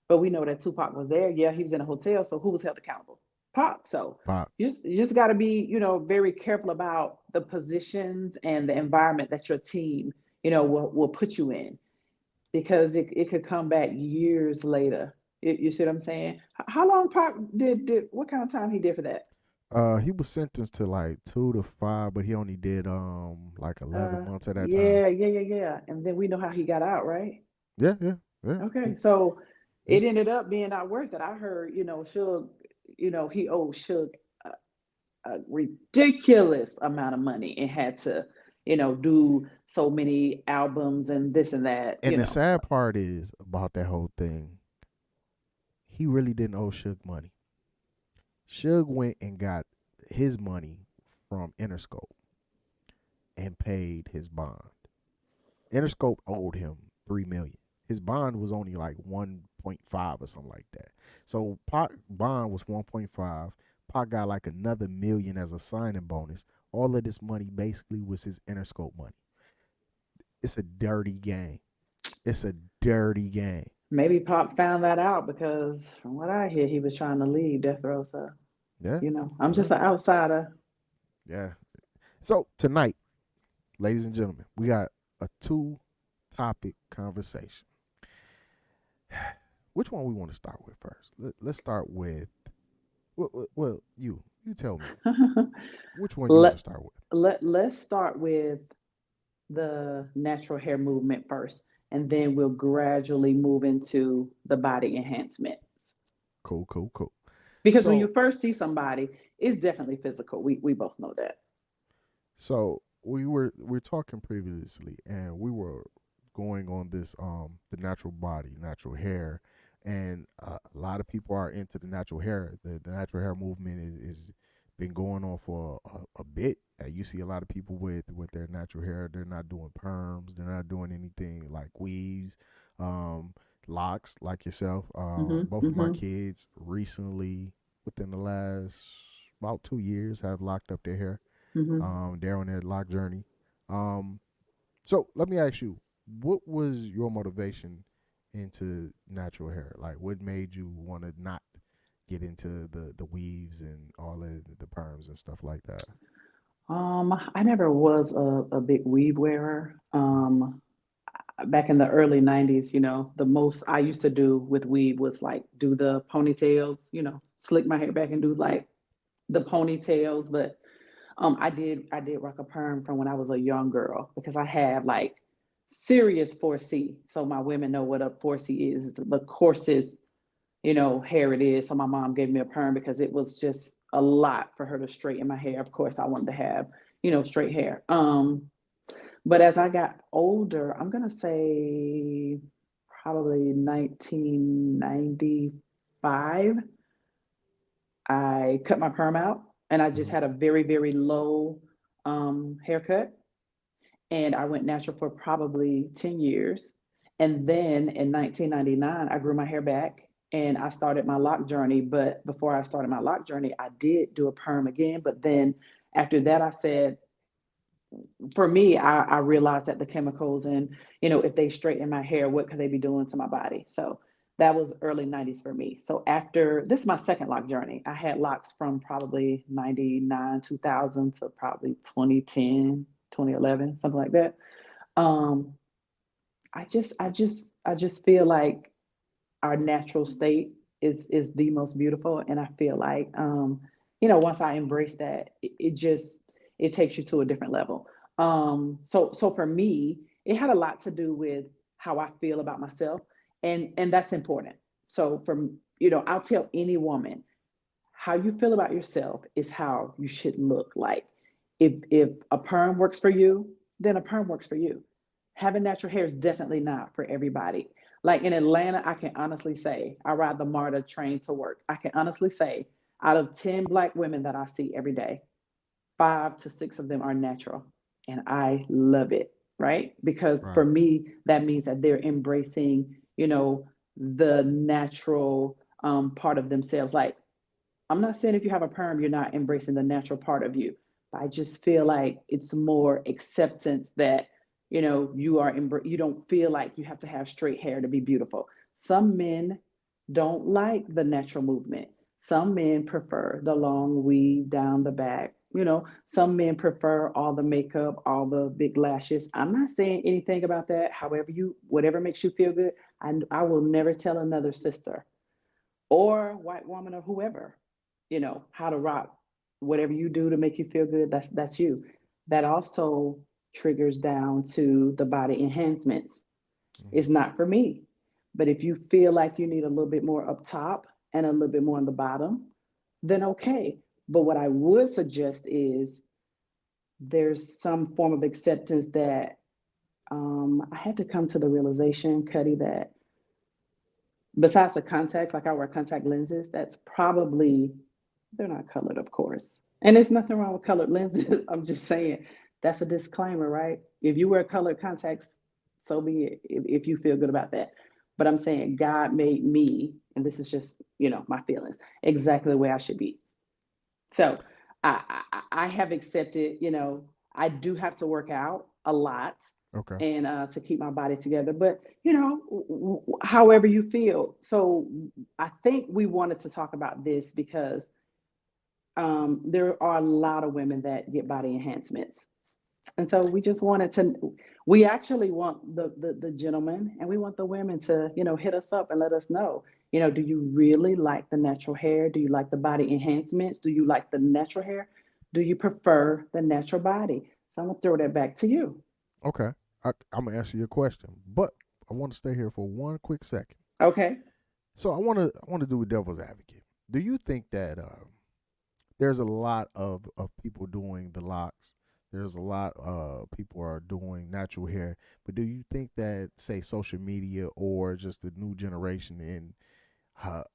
But we know that Tupac was there. Yeah, he was in a hotel. So who was held accountable? Pac. So Pac. You just got to be, very careful about the positions and the environment that your team, will put you in, because it could come back years later. You see what I'm saying? How long Pac did what kind of time he did for that? He was sentenced to like 2 to 5, but he only did like 11 months at that time. Yeah, yeah, yeah, yeah. And then we know how he got out, right? Yeah, yeah, yeah. Okay, so Yeah. it ended up being not worth it. I heard, Suge, he owed Suge a ridiculous amount of money and had to, do so many albums and this and that. And the So sad part is about that whole thing, he really didn't owe Suge money. Suge went and got his money from Interscope and paid his bond. Interscope owed him 3 million. His bond was only like 1.5 or something like that. So Pac bond was 1.5. Pac got like another million as a signing bonus. All of this money basically was his Interscope money. It's a dirty game. It's a dirty game. maybe Pop found that out because from what I hear, he was trying to leave Death Row. So, Yeah, I'm yeah, just an outsider. yeah. So tonight, ladies and gentlemen, we got a two-topic conversation. Which one we want to start with first? Let's start with well, you tell me which one you want let to start with. let's start with the natural hair movement first, and then we'll gradually move into the body enhancements. Cool, cool, cool. Because when you So first see somebody, it's definitely physical. We both know that. we were talking previously, and we were going on this the natural body, natural hair, and a lot of people are into the natural hair. The natural hair movement is been going on for a bit. You see a lot of people with their natural hair. They're not doing perms. They're not doing anything like weaves, um, locks like yourself. Hmm. Both of my Hmm. kids recently, within the last about 2 years, have locked up their hair. Hmm. They're on their lock journey. Um, so let me ask you, what was your motivation into natural hair? Like, what made you want to not get into the weaves and all of the perms and stuff like that? I never was a big weave wearer. Back in the early 90s, the most I used to do with weave was like do the ponytails, slick my hair back and do like the ponytails. But I did rock a perm from when I was a young girl because I have like serious 4C. So my women know what a 4C is, the coarsest, hair it is. So my mom gave me a perm because it was just a lot for her to straighten my hair. Of course, I wanted to have, straight hair. But as I got older, I'm gonna say probably 1995, I cut my perm out and I just Mm-hmm. had a very, very low haircut. And I went natural for probably 10 years. And then in 1999, I grew my hair back and I started my lock journey. But before I started my lock journey, I did do a perm again. But then after that, I said, for me, I realized that the chemicals and, if they straighten my hair, what could they be doing to my body? So that was early 90s for me. So after this is my second lock journey. I had locks from probably 99, 2000 to probably 2010, 2011, something like that. Um, I just feel like our natural state is the most beautiful, and I feel like once I embrace that, it just it takes you to a different level. So for me, it had a lot to do with how I feel about myself, and that's important. So from I'll tell any woman, how you feel about yourself is how you should look. Like if a perm works for you, then a perm works for you. Having natural hair is definitely not for everybody. Like in Atlanta, I can honestly say I ride the MARTA train to work. I can honestly say out of 10 Black women that I see every day, 5 to 6 of them are natural. And I love it, right? Because for Right. me, that means that they're embracing, the natural part of themselves. Like I'm not saying if you have a perm, you're not embracing the natural part of you. But I just feel like it's more acceptance that you don't feel like you have to have straight hair to be beautiful. Some men don't like the natural movement. Some men prefer the long weave down the back. Some men prefer all the makeup, all the big lashes. I'm not saying anything about that. However, whatever makes you feel good. I will never tell another sister or white woman or whoever, how to rock whatever you do to make you feel good, that's you. That also triggers down to the body enhancements. It's Hmm. not for me. But if you feel like you need a little bit more up top and a little bit more on the bottom, then okay. But what I would suggest is there's some form of acceptance that I had to come to the realization, Cuddy, that besides the contacts, like I wear contact lenses, that's probably, they're not colored, of course. And there's nothing wrong with colored lenses. I'm just saying that's a disclaimer, right? If you wear colored contacts, so be it, if you feel good about that. But I'm saying God made me, and this is just, my feelings, exactly the way I should be. So I have accepted, I do have to work out a lot Okay. and to keep my body together. But, however you feel. So I think we wanted to talk about this because there are a lot of women that get body enhancements. And so we just wanted to, we actually want the gentlemen and we want the women to, hit us up and let us know, do you really like the natural hair? Do you like the body enhancements? Do you like the natural hair? Do you prefer the natural body? So I'm gonna throw that back to you. Okay. I'm gonna answer your question, but I want to stay here for one quick second. Okay. So I want to do a devil's advocate. Do you think that there's a lot of people doing the locks? There's a lot people are doing natural hair, but do you think that say social media or just the new generation and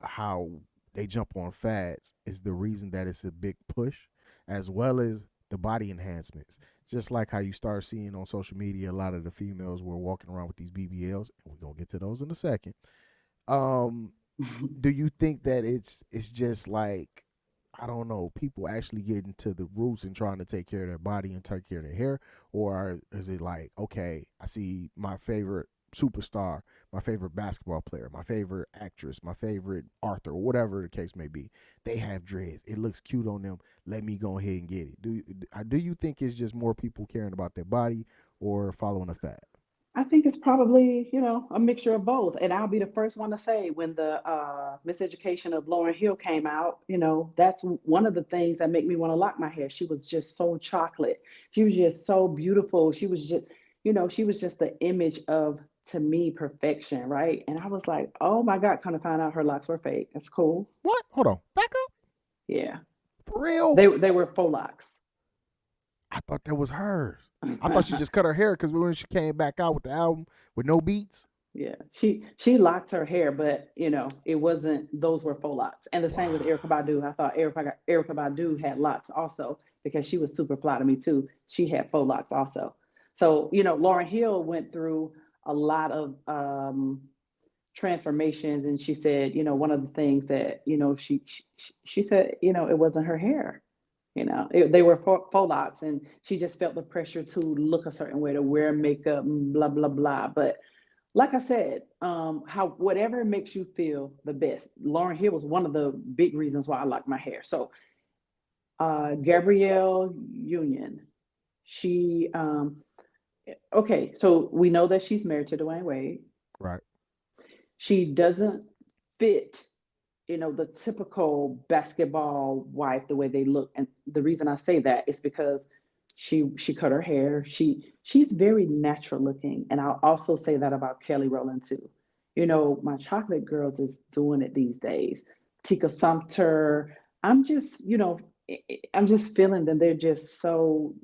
how they jump on fads is the reason that it's a big push, as well as the body enhancements? Just like how you start seeing on social media, a lot of the females were walking around with these BBLs, and we're gonna get to those in a second. Um, do you think that it's just like, I don't know, people actually getting to the roots and trying to take care of their body and take care of their hair, or is it like, okay, I see my favorite superstar, my favorite basketball player, my favorite actress, my favorite Arthur, whatever the case may be, they have dreads. It looks cute on them. Let me go ahead and get it. Do you think it's just more people caring about their body or following a fad? I think it's probably, a mixture of both. And I'll be the first one to say when the Miseducation of Lauryn Hill came out, that's one of the things that make me want to lock my hair. She was just so chocolate. She was just so beautiful. She was just the image of, to me, perfection, right? And I was like, oh my God, kind of find out her locks were fake. That's cool. What? Hold on. Back up. Yeah. For real? They were faux locks. I thought that was hers. I thought she just cut her hair because when she came back out with the album with no beats. Yeah, she locked her hair, but it wasn't. Those were faux locks, and the same with Wow. Erica Badu. I thought Erica Badu had locks also because she was super fly to me too. She had faux locks also. So Lauryn Hill went through a lot of transformations, and she said one of the things that she said it wasn't her hair. They were faux locks, and she just felt the pressure to look a certain way, to wear makeup, and blah blah blah. But like I said, how whatever makes you feel the best. Lauryn Hill was one of the big reasons why I like my hair. So Gabrielle Union, she okay. So we know that she's married to Dwayne Wade. Right. She doesn't fit, the typical basketball wife, the way they look. And the reason I say that is because she cut her hair. She's very natural looking. And I'll also say that about Kelly Rowland too. My chocolate girls is doing it these days. Tika Sumpter. I'm just, I'm just feeling that they're just so,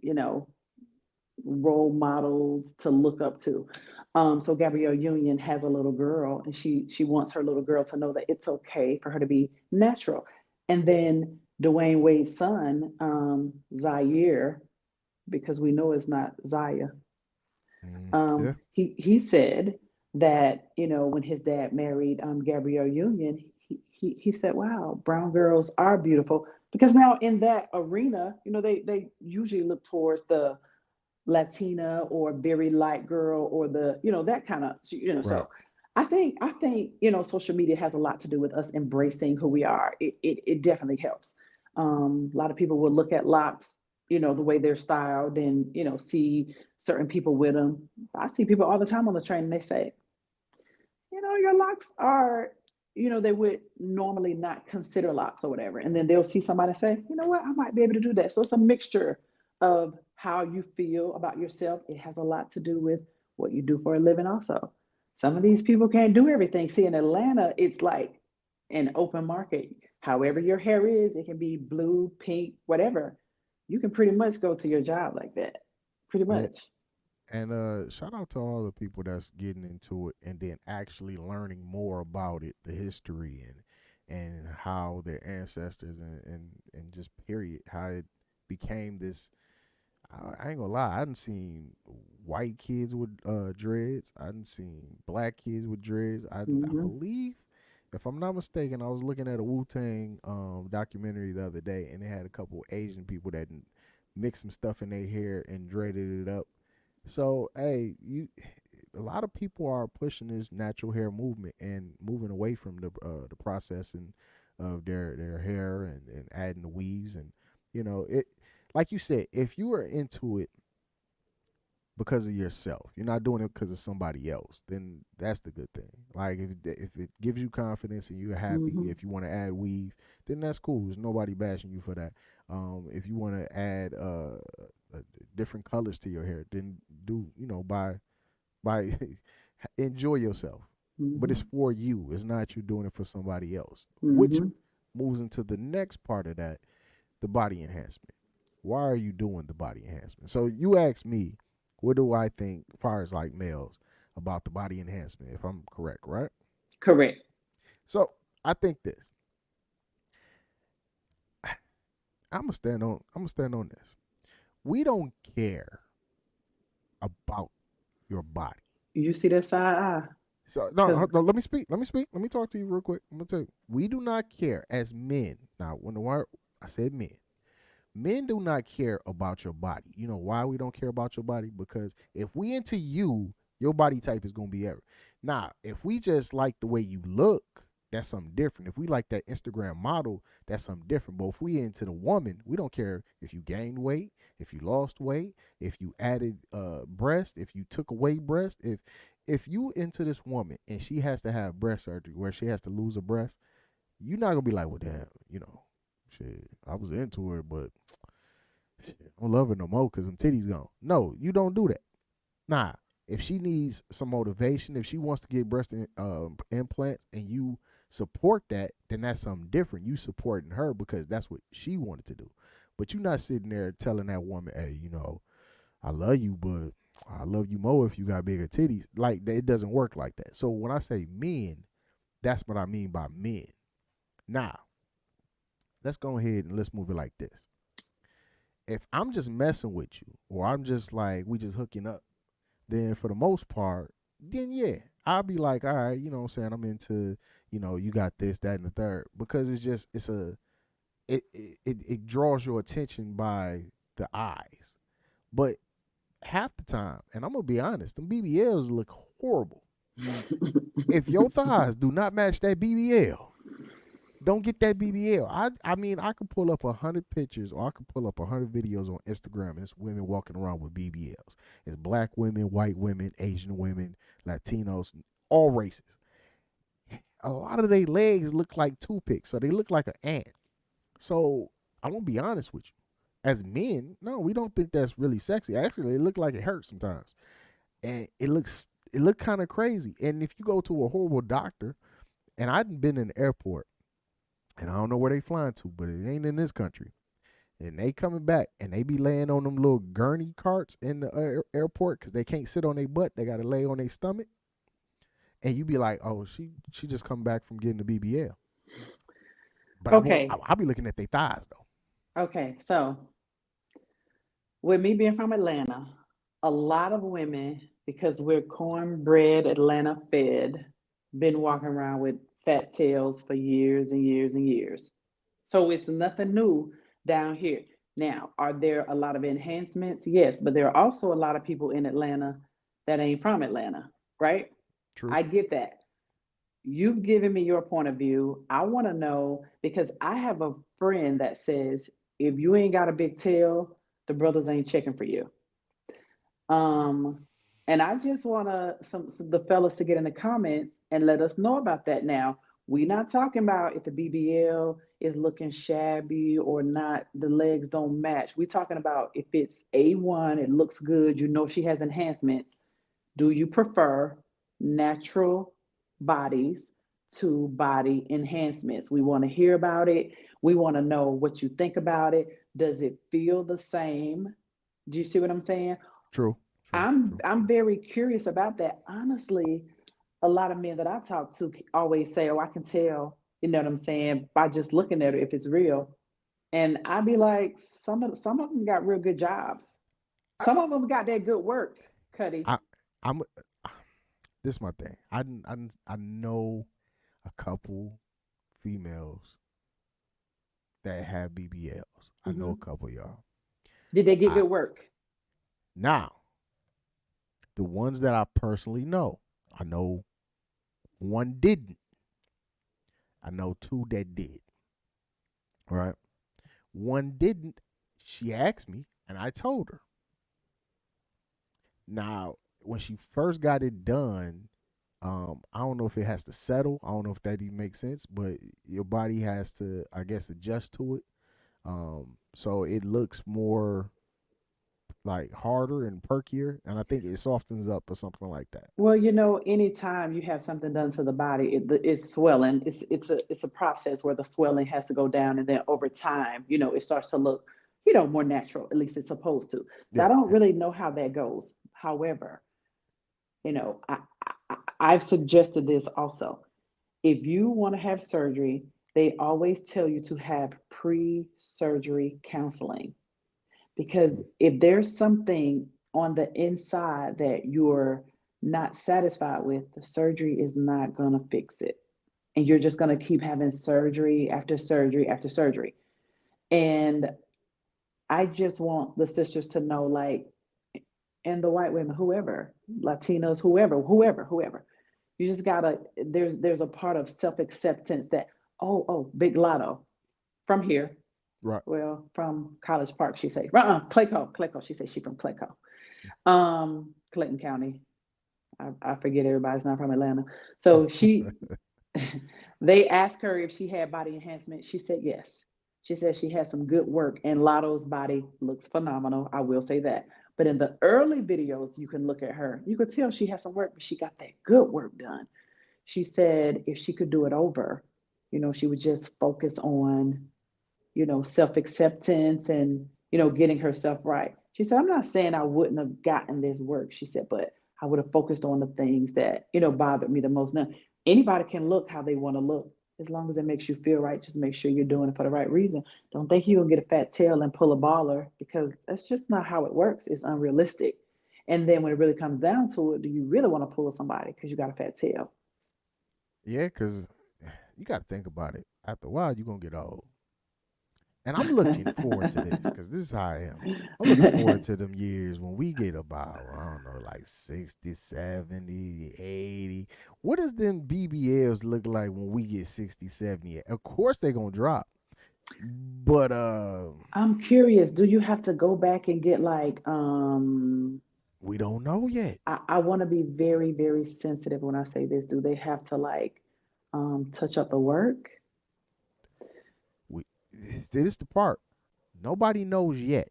role models to look up to. So Gabrielle Union has a little girl, and she wants her little girl to know that it's okay for her to be natural. And then Dwayne Wade's son, Zaire, because we know it's not Zaya. Yeah. He said that when his dad married Gabrielle Union, he said, "Wow, brown girls are beautiful." Because now in that arena, they usually look towards the Latina or very light girl, or the that kind of Right. so I think social media has a lot to do with us embracing who we are. It definitely helps. A lot of people will look at locks, the way they're styled, and see certain people with them. I see people all the time on the train, and they say, your locks are. they would normally not consider locks or whatever. And then they'll see somebody say, you know what, I might be able to do that. So it's a mixture of how you feel about yourself. It has a lot to do with what you do for a living, also. Some of these people can't do everything. See, in Atlanta, it's like an open market. However, your hair is, it can be blue, pink, whatever. You can pretty much go to your job like that. Pretty Yeah. much. And shout out to all the people that's getting into it and then actually learning more about it, the history and how their ancestors and just period how it became this. I ain't gonna lie, I didn't seen white kids with dreads. I didn't seen black kids with dreads. I Hmm. believe, if I'm not mistaken, I was looking at a Wu Tang documentary the other day, and they had a couple Asian people that mixed some stuff in their hair and dreaded it up. So hey, a lot of people are pushing this natural hair movement and moving away from the processing of their hair and adding the weaves and it like you said, if you are into it because of yourself, you're not doing it because of somebody else, then that's the good thing. Like if it gives you confidence and you're happy, Hmm. if you want to add weave, then that's cool. There's nobody bashing you for that. If you want to add uh, different colors to your hair, then do by enjoy yourself. But it's Hmm. for you. It's not you doing it for somebody else. Which Hmm. moves into the next part of that, the body enhancement. Why are you doing the body enhancement? So you ask me, what do I think, as far as like males, about the body enhancement? If I'm correct, right? Correct. So I think this. I'm gonna stand on this. We don't care about your body. You see that side eye? So no, Because no, let me speak. Let me speak. Let me talk to you real quick. I'm gonna tell you, we do not care as men. Now, when the word I said men do not care about your body. You know why we don't care about your body? Because if we into you, your body type is gonna be every. Now, if we just like the way you look, that's something different. If we like that Instagram model, that's something different. But if we into the woman, we don't care if you gained weight, if you lost weight, if you added breast, if you took away breast, if you into this woman and she has to have breast surgery where she has to lose a breast, you're not gonna be like, well, damn, shit, I was into her, but shit, I don't love her no more because them titties gone. No, you don't do that. Nah, if she needs some motivation, if she wants to get implants and you support that, then that's something different. You supporting her because that's what she wanted to do. But you're not sitting there telling that woman, hey, I love you, but I love you more if you got bigger titties. Like, it doesn't work like that. So when I say men, that's what I mean by men. Now, let's go ahead and let's move it like this. If I'm just messing with you, or I'm just like we just hooking up, then for the most part, then yeah, I'll be like, all right, you know what I'm saying? I'm into, you got this, that, and the third. Because it draws your attention by the eyes. But half the time, and I'm gonna be honest, them BBLs look horrible. If your thighs do not match that BBL, don't get that BBL. I mean, I could pull up 100 pictures or I could pull up 100 videos on Instagram and it's women walking around with BBLs. It's black women, white women, Asian women, Latinos, all races. A lot of their legs look like toothpicks, so they look like an ant. So I'm gonna be honest with you. As men, no, we don't think that's really sexy. Actually, it look like it hurts sometimes, and it look kind of crazy. And if you go to a horrible doctor, and I've been in the airport and I don't know where they flying to, but it ain't in this country. And they coming back, and they be laying on them little gurney carts in the airport because they can't sit on their butt; they got to lay on their stomach. And you be like, "Oh, she just come back from getting the BBL." But okay, I be looking at their thighs though. okay. So with me being from Atlanta, a lot of women, because we're cornbread Atlanta fed, been walking around with fat tails for years and years and years. So it's nothing new down here. Now, are there a lot of enhancements? Yes, but there are also a lot of people in Atlanta that ain't from Atlanta, right? True. I get that. You've given me your point of view. I want to know because I have a friend that says if you ain't got a big tail, the brothers ain't checking for you. Um, and I just want to some the fellas to get in the comments and let us know about that now. We not talking about if the BBL is looking shabby or not, the legs don't match. We talking about if it's A1, it looks good, you know she has enhancements. Do you prefer natural bodies to body enhancements? We want to hear about it. We want to know what you think about it. Does it feel the same? Do you see what I'm saying? True, true, I'm true, I'm true. very curious about that. Honestly, a lot of men that I talk to always say, "Oh, I can tell." You know what I'm saying? By just looking at it, if it's real. And I'd be like, some of them got real good jobs. I, Some of them got that good work, Cuddy. I, I'm. This is my thing. I know a couple females that have BBLs. I know a Hmm. couple y'all. Did they get I good work? now the ones that I personally know. I know one didn't. I know two that did. Right. One didn't. She asked me, and I told her. Now, when she first got it done, I don't know if it has to settle. I don't know if that even makes sense, but your body has to, I guess, adjust to it. So it looks more like harder and perkier, and I think it softens up or something like that. Well, anytime you have something done to the body, it's swelling. It's a process where the swelling has to go down, and then over time, it starts to look, more natural. At least it's supposed to. So I Yeah, don't yeah. really know how that goes. However, I've suggested this also. If you want to have surgery, they always tell you to have pre-surgery counseling. Because if there's something on the inside that you're not satisfied with, the surgery is not going to fix it. And you're just going to keep having surgery after surgery after surgery. And I just want the sisters to know, like, and the white women, whoever, Latinos, whoever. You just gotta. There's a part of self acceptance that, Big Lotto from here. Right. Well, from College Park, she say. Clayco. She say she from Clayco. Clayton County. I forget everybody's not from Atlanta. So they asked her if she had body enhancement. She said yes. She said she had some good work, and Lotto's body looks phenomenal. I will say that. But in the early videos, you can look at her. You could tell she had some work, but she got that good work done. She said if she could do it over, she would just focus on, self acceptance and, getting herself right. She said, I'm not saying I wouldn't have gotten this work. She said, but I would have focused on the things that, bothered me the most. Now, anybody can look how they want to look as long as it makes you feel right. Just make sure you're doing it for the right reason. Don't think you're going to get a fat tail and pull a baller because that's just not how it works. It's unrealistic. And then when it really comes down to it, do you really want to pull somebody because you got a fat tail? Yeah, because you got to think about it. After a while, you're going to get old. And I'm looking forward to this because this is how I am. I'm looking forward to them years when we get about, I don't know, like 60, 70, 80. What does them BBLs look like when we get 60, 70? Of course they're going to drop. But I'm curious, do you have to go back and get like we don't know yet. I want to be very, very sensitive when I say this. Do they have to like touch up the work? We This is the part. Nobody knows yet.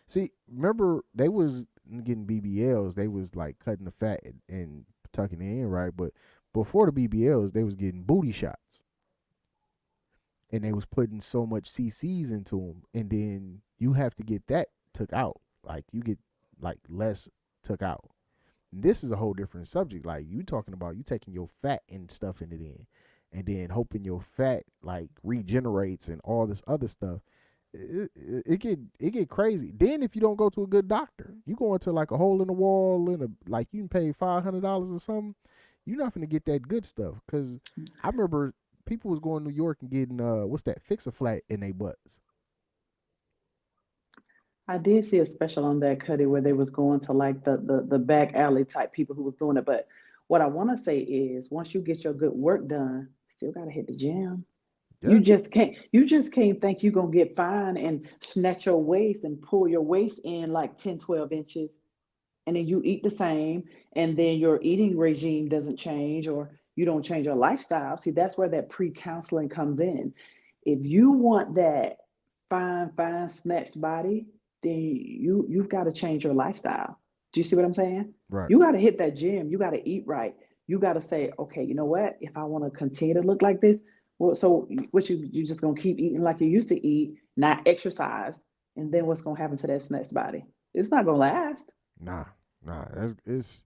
See, remember they was getting BBLs. They was like cutting the fat and tucking it in, right? But before the BBLs, they was getting booty shots, and they was putting so much CCs into them, and then you have to get that took out. Like you get like less took out. This is a whole different subject. Like you talking about you taking your fat and stuffing it in, and then hoping your fat like regenerates and all this other stuff. It get crazy. Then if you don't go to a good doctor, you go into like a hole in the wall and like you can pay $500 or something. You're not gonna get that good stuff. Cause I remember people was going to New York and getting what's that, fix a flat in their butts. I did see a special on that, Cuddy, where they was going to like the back alley type people who was doing it. But what I want to say is once you get your good work done, you still gotta hit the gym. Yeah. You just can't think you're gonna get fine and snatch your waist and pull your waist in like 10, 12 inches, and then you eat the same, and then your eating regime doesn't change, or you don't change your lifestyle. See, that's where that pre-counseling comes in. If you want that fine, snatched body, then you've got to change your lifestyle. Do you see what I'm saying? Right. You got to hit that gym. You got to eat right. You got to say, okay, you know what? If I want to continue to look like this, well, so what you just gonna keep eating like you used to eat, not exercise, and then what's gonna happen to that snatched body? It's not gonna last. Nah, nah. It's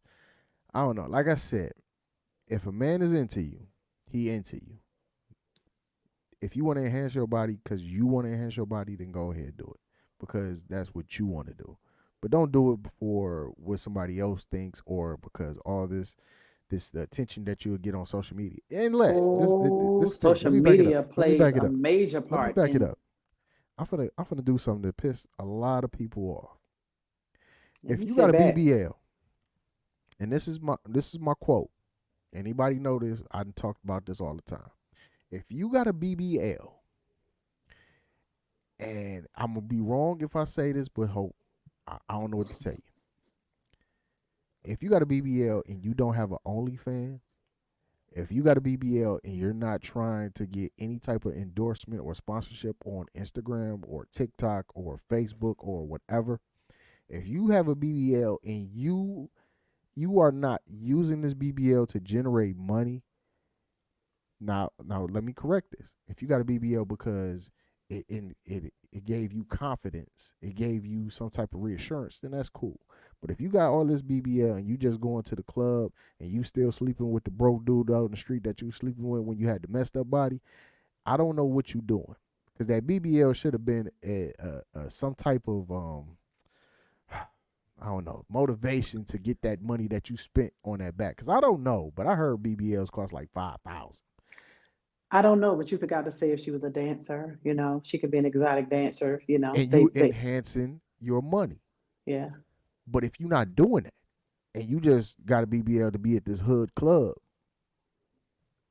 I don't know. Like I said, if a man is into you, he into you. If you want to enhance your body because you want to enhance your body, then go ahead and do it because that's what you want to do. But don't do it for what somebody else thinks or because all this the attention that you'll get on social media. Unless Oh, this thing. Let social me back it up. media Let me plays back it a up. major Let me part back it in. up. I'm finna do something that piss a lot of people off. Let If me you got sit a back. BBL, and this is my quote. Anybody know this? I done talked about this all the time. If you got a BBL, and I'm gonna be wrong if I say this, but hope I don't know what to tell you. If you got a BBL and you don't have an OnlyFans, if you got a BBL and you're not trying to get any type of endorsement or sponsorship on Instagram or TikTok or Facebook or whatever, if you have a BBL and you are not using this BBL to generate money, now let me correct this. If you got a BBL because it gave you confidence, it gave you some type of reassurance, then that's cool. But if you got all this BBL and you just going to the club and you still sleeping with the broke dude out on the street that you sleeping with when you had the messed up body, I don't know what you doing because that BBL should have been some type of I don't know motivation to get that money that you spent on that back. Because I don't know, but I heard BBLs cost like 5,000. I don't know, but you forgot to say if she was a dancer. She could be an exotic dancer. And They you they enhancing your money. yeah. But if you're not doing it and you just got to be able to be at this hood club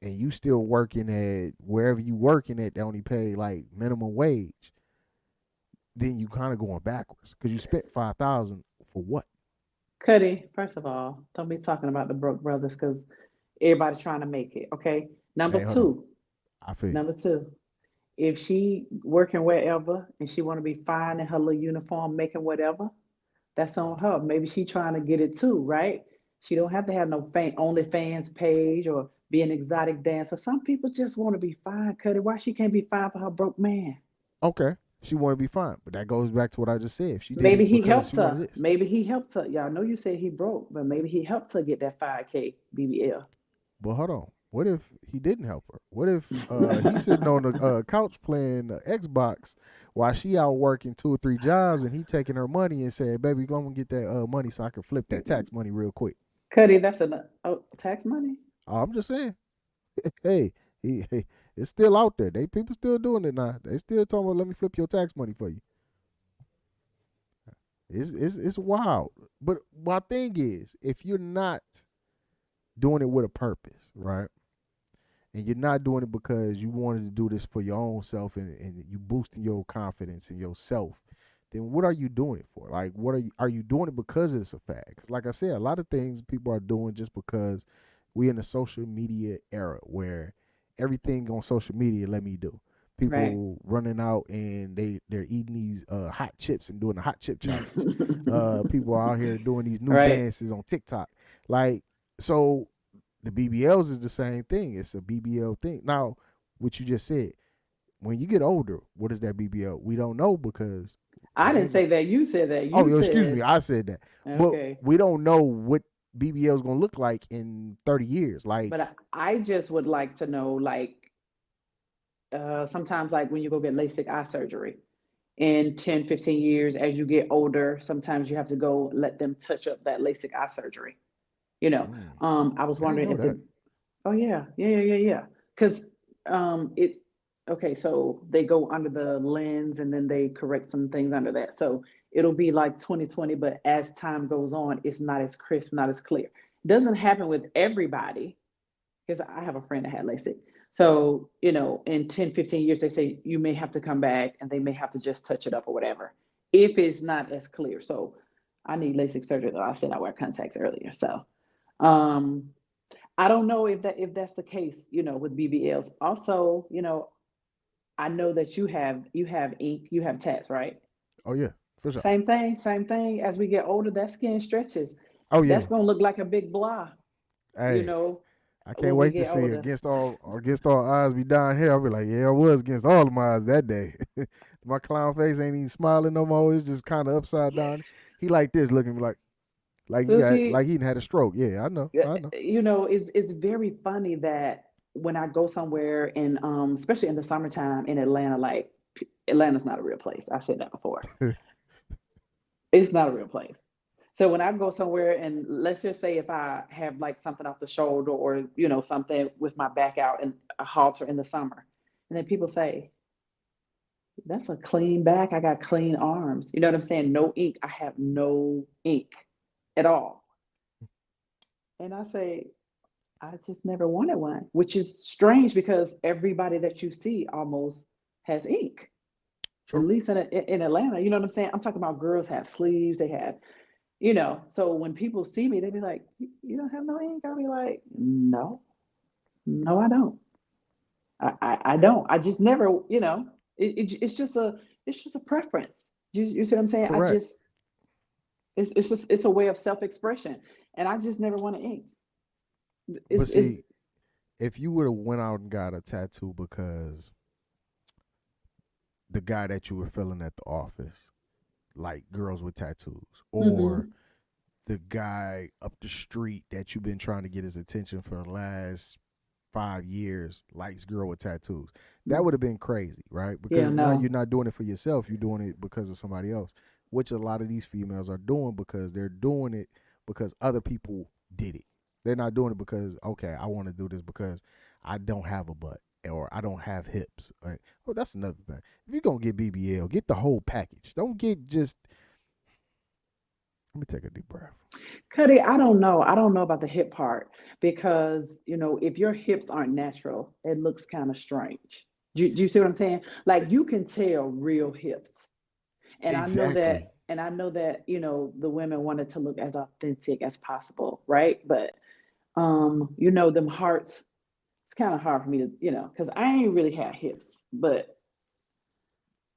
and you still working at wherever you working at, they only pay like minimum wage, then you kind of going backwards because you spent 5,000 for what? Cuddy, first of all, don't be talking about the broke brothers because everybody's trying to make it. Okay. Number Hey, hold on. two, I feel you. number two. If she working wherever and she want to be fine in her little uniform, making whatever, that's on her. Maybe she trying to get it too, right? She don't have to have no OnlyFans page or be an exotic dancer. Some people just want to be fine, Cuddy. Why she can't be fine for her broke man? Okay, she want to be fine, but that goes back to what I just said. If she did Maybe it he because she helped wanted her. this, Maybe he helped her. Y'all know you said he broke, but maybe he helped her get that 5K BBL. but hold on. What if he didn't help her? What if he's sitting on the couch playing Xbox while she out working 2 or 3 jobs and he taking her money and saying, "Baby, go and get that money so I can flip that tax money real quick." Cuddy, that's tax money. I'm just saying. Hey, hey, it's still out there. They people still doing it now. They still talking about let me flip your tax money for you. It's wild. But my thing is, if you're not doing it with a purpose, right? And you're not doing it because you wanted to do this for your own self and you boosting your confidence in yourself, then what are you doing it for? Like, what are you doing it because it's a fad? Because, like I said, a lot of things people are doing just because we're in a social media era where everything on social media let me do. Right. People running out and they're eating these hot chips and doing the hot chip challenge. People are out here doing these new Right. dances on TikTok. Like, so the BBLs is the same thing. It's a BBL thing. Now, what you just said, when you get older, what is that BBL? We don't know because I it didn't ain't no. say that. You said that. Oh, You excuse me, said, I said that, but okay. we don't know what BBL is gonna look like in 30 years. But Like, I just would like to know, like, sometimes, like, when you go get LASIK eye surgery in 10, 15 years, as you get older, sometimes you have to go let them touch up that LASIK eye surgery. You know, mm, I was I didn't wondering know if that. oh yeah, yeah. Because it's okay. So they go under the lens and then they correct some things under that. So it'll be like 2020, but as time goes on, it's not as crisp, not as clear. Doesn't happen with everybody because I have a friend that had LASIK. So, in 10, 15 years, they say you may have to come back and they may have to just touch it up or whatever if it's not as clear. So I need LASIK surgery, though. I said I wear contacts earlier. So, um, I don't know if that's the case, with BBLs. Also, I know that you have ink, you have tats, right? Oh yeah, for sure. Same thing, same thing. As we get older, that skin stretches. Oh That's yeah. gonna look like a big blah, you Hey, know, I can't when we wait to get see older. against all odds be down here. I'll be like, yeah, I was against all of my odds that day. My clown face ain't even smiling no more. It's just kind of upside down. He like this, looking at me like he So got see, like he done had a stroke. Yeah, I know, I know. it's very funny that when I go somewhere and especially in the summertime in Atlanta, like Atlanta's not a real place. I said that before. It's not a real place. So when I go somewhere and let's just say if I have like something off the shoulder or something with my back out and a halter in the summer, and then people say, "That's a clean back. I got clean arms." You know what I'm saying? No ink. I have no ink at all. And I say, I just never wanted one, which is strange because everybody that you see almost has ink. At True. least in Atlanta, you know what I'm saying? I'm talking about girls have sleeves, they have, so when people see me, they be like, "You don't have no ink?" I'll be like, "No, no, I don't. I don't. I just never, it's just a preference. You see what I'm saying? I Correct. just, it's a way of self-expression. And I just never want to ink. But It's see, if you would have went out and got a tattoo because the guy that you were feeling at the office, like girls with tattoos, or hmm the guy up the street that you've been trying to get his attention for the last 5 years likes girl with tattoos. That would have been crazy, right? Yeah, Because now you're no. not doing it for yourself, you're doing it because of somebody else, which a lot of these females are doing because they're doing it because other people did it. They're not doing it because, okay, I want to do this because I don't have a butt or I don't have hips. Right? Oh, that's another thing. If you're going to get BBL, get the whole package. Don't get just, let me take a deep breath. Cuddy, I don't know. I don't know about the hip part because, if your hips aren't natural, it looks kind of strange. Do you see what I'm saying? Like you can tell real hips. And I know Exactly. that, the women wanted to look as authentic as possible, right? But them hearts, it's kind of hard for me to, because I ain't really had hips, but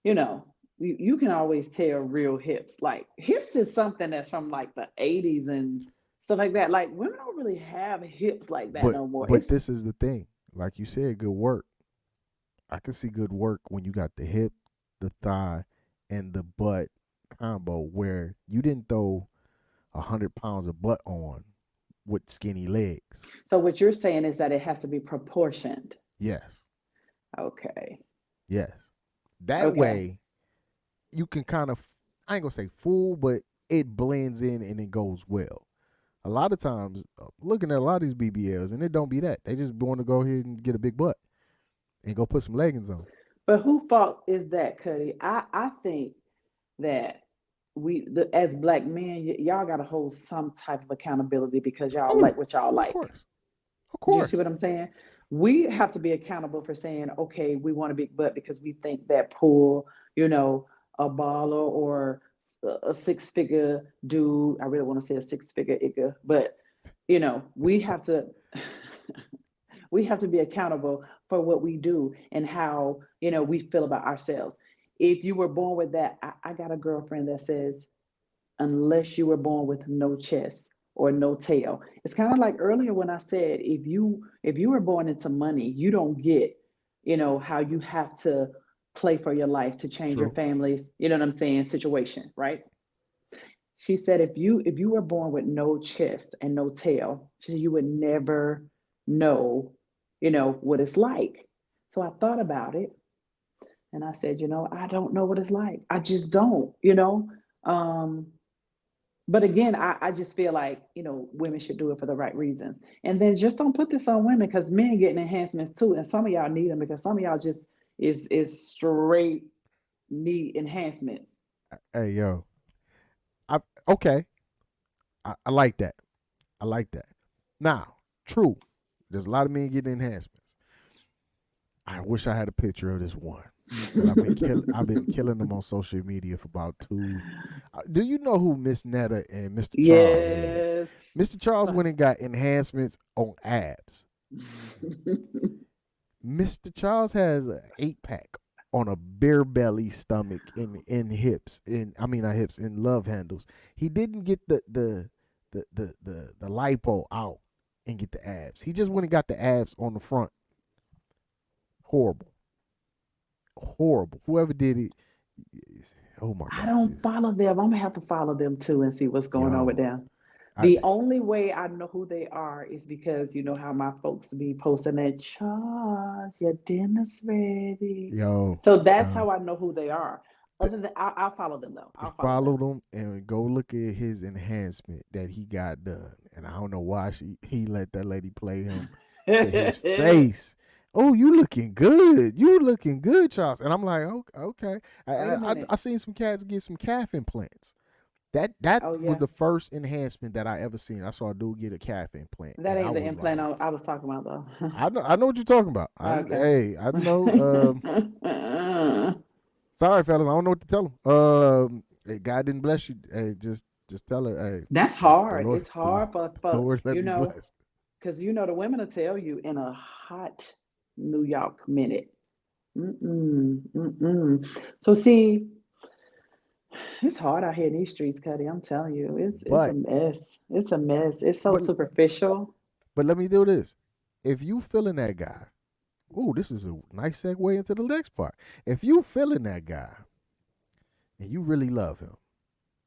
you know, you can always tell real hips. Like hips is something that's from like the 80s and stuff like that. Like women don't really have hips like that But no more. but this is the thing. Like you said, good work. I can see good work when you got the hip, the thigh, and the butt combo where you didn't throw 100 pounds of butt on with skinny legs. So what you're saying is that it has to be proportioned. Yes. Okay. Yes. That Okay. way you can kind of, I ain't gonna say fool, but it blends in and it goes well. A lot of times, looking at a lot of these BBLs, and it don't be that. They just want to go ahead and get a big butt and go put some leggings on. But who fault is that, Cuddy? I think that as black men, y'all got to hold some type of accountability because y'all Oh, like what y'all of like. course. Of Do you see course. what I'm saying? We have to be accountable for saying, okay, we want a big butt because we think that pull, you know, a baller or a six-figure dude. I really want to say a six-figure igga, but we have to we have to be accountable for what we do and how we feel about ourselves. If you were born with that, I got a girlfriend that says unless you were born with no chest or no tail. It's kind of like earlier when I said if you were born into money, you don't get, how you have to play for your life to change your True. family's, you know what I'm saying, situation, right? She said if you were born with no chest and no tail, she said you would never know, what it's like. So I thought about it and I said, I don't know what it's like. I just don't. Um, but again, I just feel like, women should do it for the right reasons. And then just don't put this on women because men getting enhancements too. And some of y'all need them because some of y'all just is straight need enhancements. Hey, yo. I okay. I like that. I like that. Now, true. There's a lot of men getting enhancements. I wish I had a picture of this one because I've been killing them on social media for about two. Do you know who Miss Netta and Mr. Charles is? Yes. Mr. Charles But went and got enhancements on abs. Mr. Charles has an 8 pack on a bare belly stomach in hips, in I mean not hips, in love handles. He didn't get the lipo out and get the abs. He just went and got the abs on the front. Horrible. Horrible. Whoever did it, oh my I God. don't follow them. I'm gonna have to follow them too and see what's going on with Yo, them. I The only way I know who they are is because you know how my folks be posting that Charles, your dinner's ready. yo, So that's uh, how I know who they are. th- Other than I'll follow them though. I'll follow follow them. them and go look at his enhancement that he got done. And I don't know why he let that lady play him to his face. Oh, you looking good. You looking good, Charles. And I'm like, oh, okay. Wait a I minute. seen some cats get some calf implants. That Oh was yeah, the first enhancement that I ever seen. I saw a dude get a calf implant, that and I ain't the was implant like, I was talking about though. I know what you're talking about. Okay. Hey, I know. Sorry, fellas, I don't know what to tell him. Hey, God didn't bless you. Hey, just tell her. Hey, That's the hard. Lord, It's hard the for Lord let you me know, bless. because you know the women will tell you in a hot New York minute. Mm-mm, mm-mm. So see, it's hard out here in these streets, Cuddy. I'm telling you, it's a But mess. It's a mess. It's so but superficial. but let me do this. If you feeling that guy, ooh, this is a nice segue into the next part. If you feeling that guy and you really love him,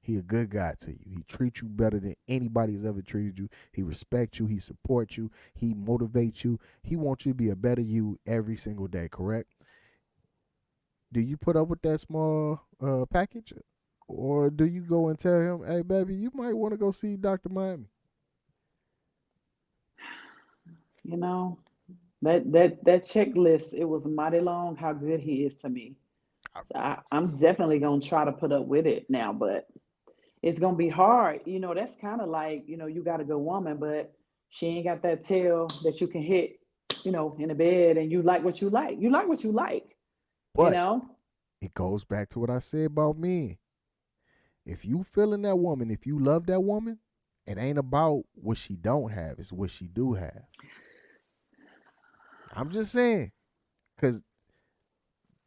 he a good guy to you. He treats you better than anybody's ever treated you. He respects you. He supports you. He motivates you. He wants you to be a better you every single day. Correct? Do you put up with that small package, or do you go and tell him, "Hey, baby, you might want to go see Doctor Miami"? You know, that checklist, it was mighty long how good he is to me. So I'm definitely gonna try to put up with it now, but it's gonna be hard. You know, that's kind of like, you know, you got a good woman, but she ain't got that tail that you can hit, you know, in the bed and you like what you like. You like what you like, you But know? it goes back to what I said about men. If you feeling that woman, if you love that woman, it ain't about what she don't have, it's what she do have. I'm just saying, cause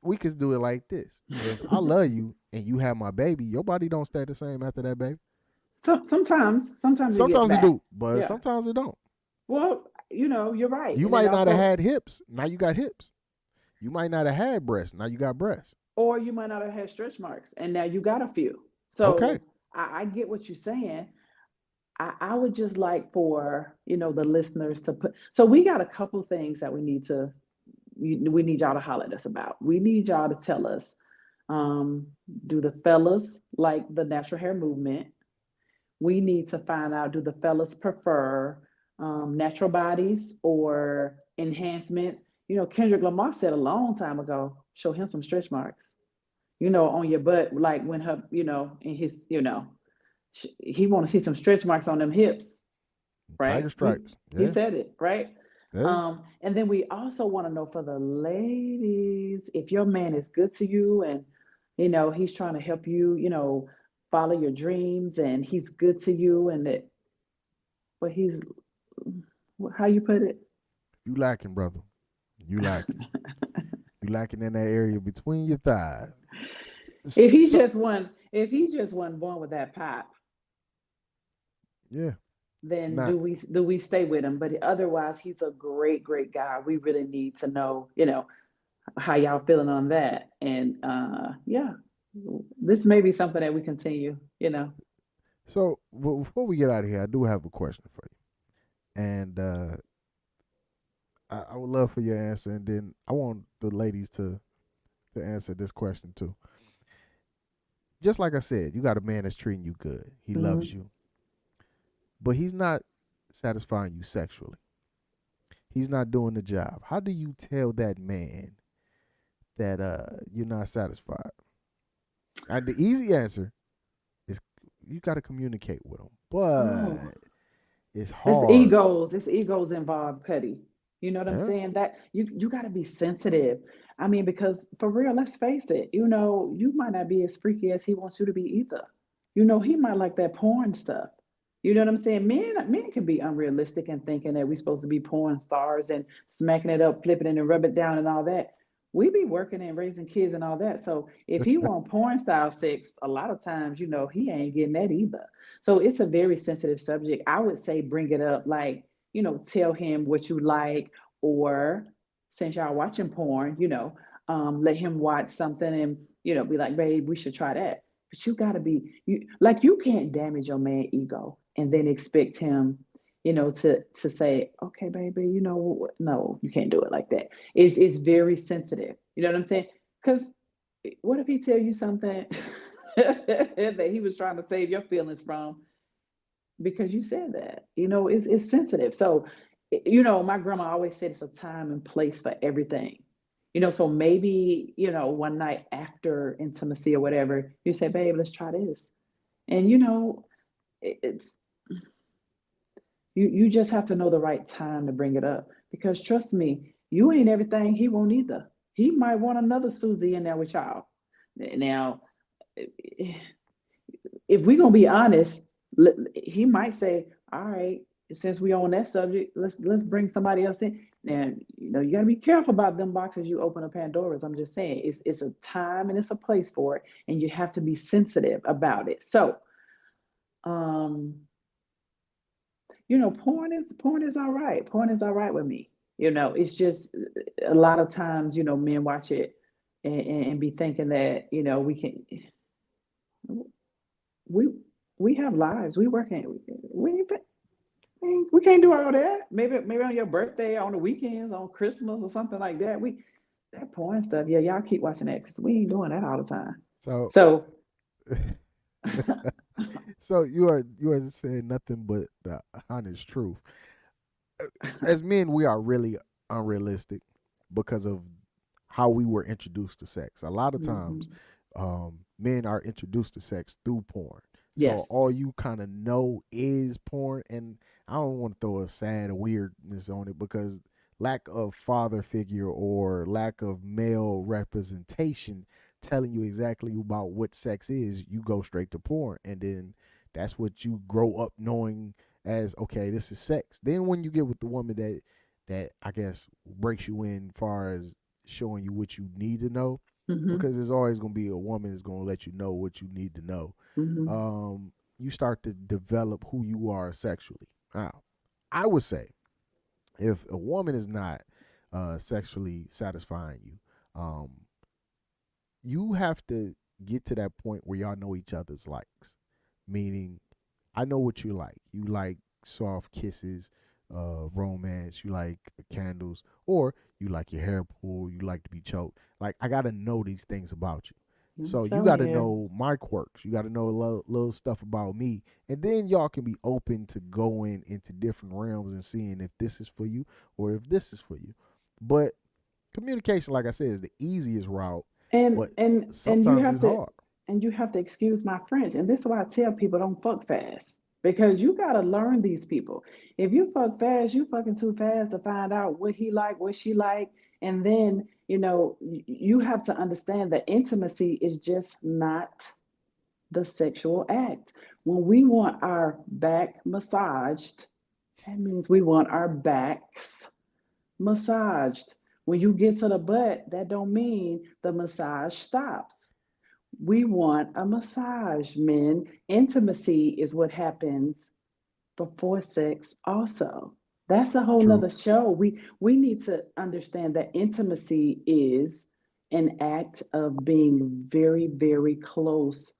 we could do it like this. If I love you and you have my baby, your body don't stay the same after that baby. So sometimes it gets Sometimes it back. do, but Yeah. sometimes it don't. Well, you know, you're right. You And it might not have also, had hips, now you got hips. You might not have had breasts, now you got breasts. or you might not have had stretch marks and now you got a few. Okay. So I get what you're saying. I would just like for, you know, the listeners to put, so we got a couple things that we need y'all to holler at us about. We need y'all to tell us, um, do the fellas like the natural hair movement? We need to find out, do the fellas prefer natural bodies or enhancements? You know, Kendrick Lamar said a long time ago, show him some stretch marks, you know, on your butt, like when her, you know, in his, you know, he want to see some stretch marks on them hips, Tiger right? stripes. He Yeah. said it, right? Yeah. And then we also want to know for the ladies, if your man is good to you and you know he's trying to help you, you know, follow your dreams and he's good to you and that, but he's, how you put it? You lacking, brother. You lacking. You lacking in that area between your thighs. So If he just wasn't born with that pop, yeah. then Not do we stay with him? But otherwise, he's a great guy. We really need to know, you know, how y'all feeling on that. And yeah, this may be something that we continue, you know. so before we get out of here, I do have a question for you. And I would love for your answer, and then I want the ladies to answer this question too. Just like I said, you got a man that's treating you good. He Hmm. loves you, but he's not satisfying you sexually. He's not doing the job. How do you tell that man that you're not satisfied? And the easy answer is you got to communicate with him, Oh, but it's hard. it's egos involved, Cuddy. You know what I'm Yeah, saying? That you got to be sensitive. I mean, because for real, let's face it. You know, you might not be as freaky as he wants you to be either. You know, he might like that porn stuff. You know what I'm saying? Men can be unrealistic and thinking that we're supposed to be porn stars and smacking it up, flipping it and rub it down and all that. We be working and raising kids and all that. So if he want porn style sex, a lot of times, he ain't getting that either. So it's a very sensitive subject. I would say bring it up, like, tell him what you like, or since y'all watching porn, let him watch something and, be like, babe, we should try that. But you gotta be you can't damage your man ego and then expect him, to say, okay, baby, no, you can't do it like that. It's very sensitive. You know what I'm saying? Because what if he tell you something that he was trying to save your feelings from because you said that? It's sensitive. So, my grandma always said it's a time and place for everything. So maybe, one night after intimacy or whatever, you say, babe, let's try this. And it's you just have to know the right time to bring it up, because trust me, you ain't everything he won't either. He might want another Susie in there with y'all. Now, if we're gonna be honest, he might say, all right, since we on that subject, let's bring somebody else in. Now, you got to be careful about them boxes you open up Pandora's. I'm just saying, it's a time and it's a place for it, and you have to be sensitive about it. So, um, porn is all right. Porn is all right with me. It's just a lot of times, men watch it and be thinking that, we we have lives. We working. We can't do all that. Maybe on your birthday, on the weekends, on Christmas or something like that. That porn stuff. Yeah, y'all keep watching that because we ain't doing that all the time. So So so you are saying nothing but the honest truth. As men, we are really unrealistic because of how we were introduced to sex. A lot of times, mhm. men are introduced to sex through porn. So Yes. all you kind of know is porn, and I don't want to throw a sad weirdness on it because lack of father figure or lack of male representation telling you exactly about what sex is, you go straight to porn, and then that's what you grow up knowing as okay, this is sex. Then when you get with the woman that I guess breaks you in far as showing you what you need to know, Hmm. because there's always gonna be a woman that's gonna let you know what you need to know. Hmm. You start to develop who you are sexually. Now, I would say if a woman is not sexually satisfying you, um, you have to get to that point where y'all know each other's likes. Meaning, I know what you like. You like soft kisses, romance. You like candles, or you like your hair pulled. You like to be choked. Like I gotta know these things about you. I'm So you telling gotta you. know my quirks. You gotta know little stuff about me, and then y'all can be open to going into different realms and seeing if this is for you or if this is for you. But communication, like I said, is the easiest route, And but and and you sometimes have it's to hard. and you have to excuse my French. And this is why I tell people don't fuck fast. Because you gotta learn these people. If you fuck fast, you fucking too fast to find out what he like, what she like. And then, you have to understand that intimacy is just not the sexual act. When we want our back massaged, that means we want our backs massaged. When you get to the butt, that don't mean the massage stops. We want a massage, men. Intimacy is what happens before sex also. That's a whole True. nother show. We need to understand that intimacy is an act of being very, very close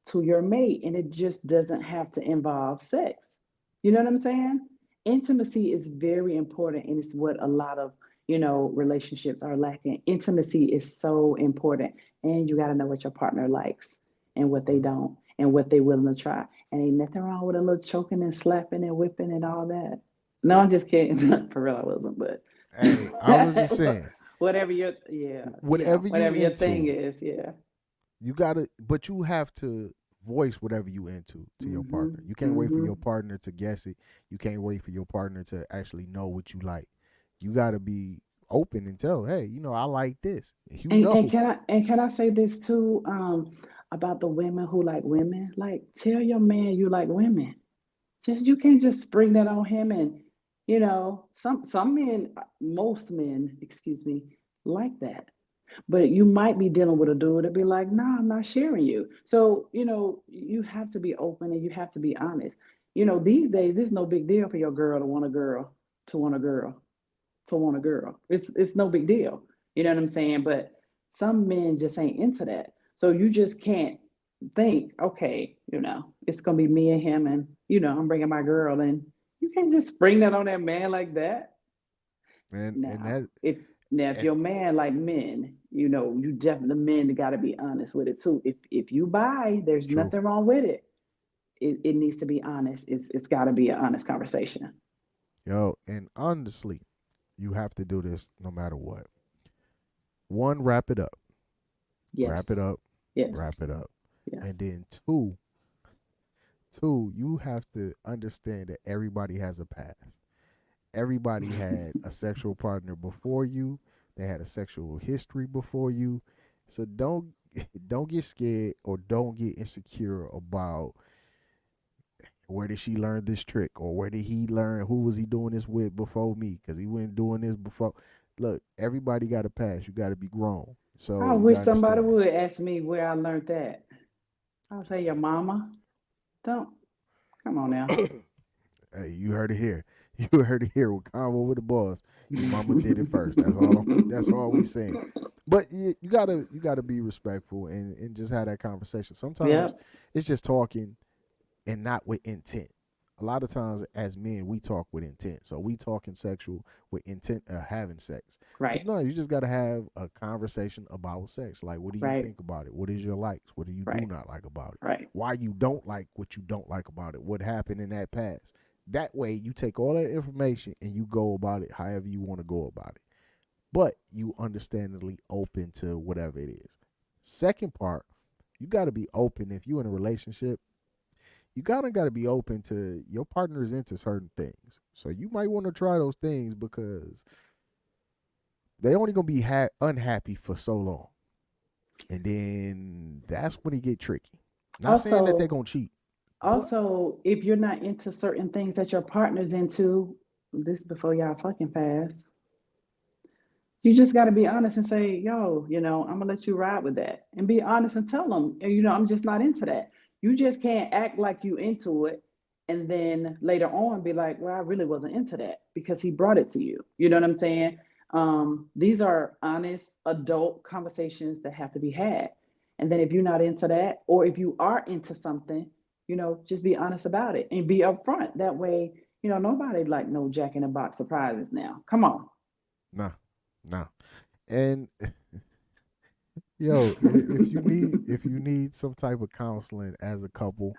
to your mate, and it just doesn't have to involve sex. You know what I'm saying? Intimacy is very important, and it's what a lot of relationships are lacking. Intimacy is so important, and you got to know what your partner likes and what they don't, and what they willing to try. And ain't nothing wrong with a little choking and slapping and whipping and all that. No, I'm just kidding. For real, I wasn't, but Hey, I was just saying, whatever your yeah, whatever you whatever your thing into, is, yeah. you gotta, but you have to voice whatever you into to your Mhm. partner. You can't wait for Mhm. your partner to guess it. You can't wait for your partner to actually know what you like. You gotta be open and tell, hey, I like this. You And know, can I say this too, about the women who like women? Like, tell your man you like women. Just you can't just spring that on him. And some men, most men, excuse me, like that. But you might be dealing with a dude that be like, nah, I'm not sharing you. So, you have to be open and you have to be honest. These days it's no big deal for your girl to want a girl, to want a girl, to want a girl. It's no big deal. You know what I'm saying? But some men just ain't into that. So you just can't think, okay, it's gonna be me and him, and I'm bringing my girl, and you can't just spring that on that man like that. And Now, that if and, you're a man like men, you definitely the men got to be honest with it too. If you buy, there's true. nothing wrong with it. It needs to be honest. It's got to be an honest conversation. Yo, and honestly, you have to do this no matter what. One, wrap it up. Yes, Wrap it up. yes, Wrap it up. yes. And then two, you have to understand that everybody has a past. Everybody had a sexual partner before you. They had a sexual history before you. So don't get scared or don't get insecure about where did she learn this trick or where did he learn, who was he doing this with before me, because he wasn't doing this before. Look, everybody got a past. You got to be grown. So I you got wish to somebody understand. would ask me where I learned that. I'll say your mama. Don't come on now. Hey, you heard it here. You heard it here with Convo with the Boss. Your mama did it first. That's all. That's all we saying. But you gotta be respectful and just have that conversation. Sometimes Yep. it's just talking and not with intent. A lot of times as men we talk with intent. So we talking sexual with intent of having sex. But Right. no, you just gotta have a conversation about sex. Like what do you Right. think about it? What is your likes? What do you do Right. not like about it? Right. Why you don't like what you don't like about it? What happened in that past? That way you take all that information and you go about it however you want to go about it. But you understandably open to whatever it is. Second part, you got to be open if you're in a relationship. You gotta be open to your partner is into certain things. So you might want to try those things because they only gonna be unhappy for so long, and then that's when it get tricky. Not saying that they're Also, gonna cheat, but if you're not into certain things that your partner's into, this before y'all fucking fast, you just got to be honest and say, yo, I'm gonna let you ride with that, and be honest and tell them, I'm just not into that. You just can't act like you into it, and then later on be like, well, I really wasn't into that because he brought it to you. You know what I'm saying? These are honest adult conversations that have to be had. And then if you're not into that, or if you are into something, just be honest about it and be upfront. That way, nobody like no Jack in the Box surprises now. Come on. nah, nah. And yo, if you need some type of counseling as a couple,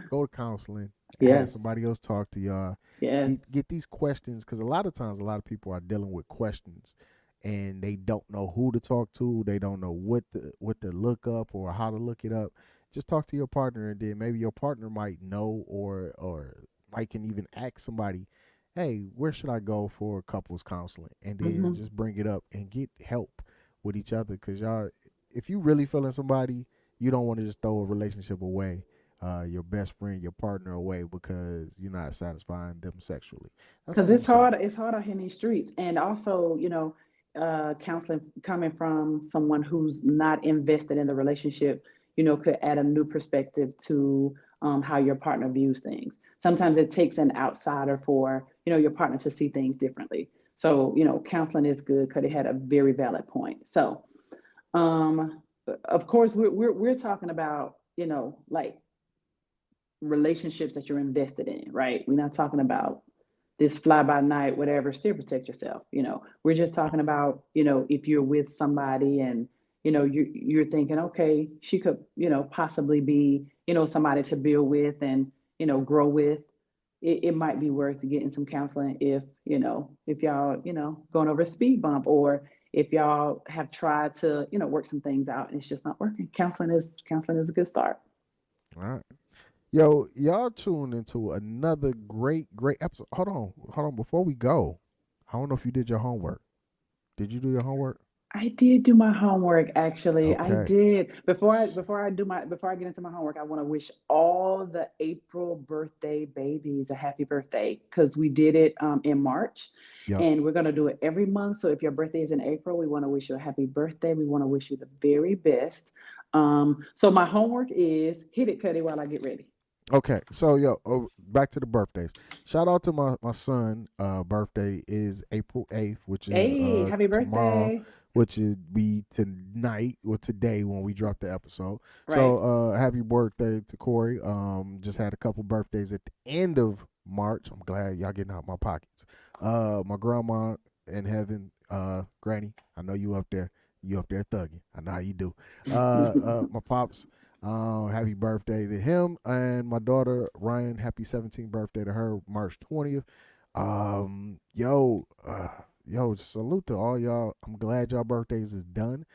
go to counseling. Have Yes, somebody else talk to y'all. yes. Get these questions because a lot of times a lot of people are dealing with questions and they don't know who to talk to. They don't know what to look up or how to look it up. Just talk to your partner and then maybe your partner might know or might can even ask somebody, hey, where should I go for couples counseling? And then Hmm. just bring it up and get help with each other because y'all, if you really feeling somebody, you don't want to just throw a relationship away, your best friend, your partner away because you're not satisfying them sexually. That's Because all I'm it's saying. hard. It's hard out here in these streets, and also, counseling coming from someone who's not invested in the relationship, could add a new perspective to how your partner views things. Sometimes it takes an outsider for your partner to see things differently. So, counseling is good because it had a very valid point. So, um, of course, we're talking about like relationships that you're invested in, right? We're not talking about this fly by night, whatever, still protect yourself. We're just talking about, if you're with somebody and, you're thinking, okay, she could, possibly be, somebody to build with and, grow with. It might be worth getting some counseling if y'all, going over a speed bump or if y'all have tried to, work some things out and it's just not working. Counseling is a good start. All right. Yo, y'all tuned into another great episode. Hold on. Before we go, I don't know if you did your homework. Did you do your homework? I did do my homework actually. I Okay. did. S- Before I get into my homework, I want to wish all the April birthday babies a happy birthday because we did it in March Yep. and we're going to do it every month. So if your birthday is in April, we want to wish you a happy birthday. We want to wish you the very best. So my homework is hit it, Cuddy, while I get ready. Okay, so back to the birthdays. Shout out to my son. Birthday is April 8th, which is Hey, happy tomorrow, birthday. which would be tonight or today when we drop the episode. So Right. happy birthday to Corey. Just had a couple birthdays at the end of March. I'm glad y'all getting out my pockets. My grandma in heaven, Granny. I know you up there. You up there thugging. I know how you do. My pops. Happy birthday to him and my daughter Ryan. Happy 17th birthday to her, March 20th. Yo, salute to all y'all. I'm glad y'all birthdays is done.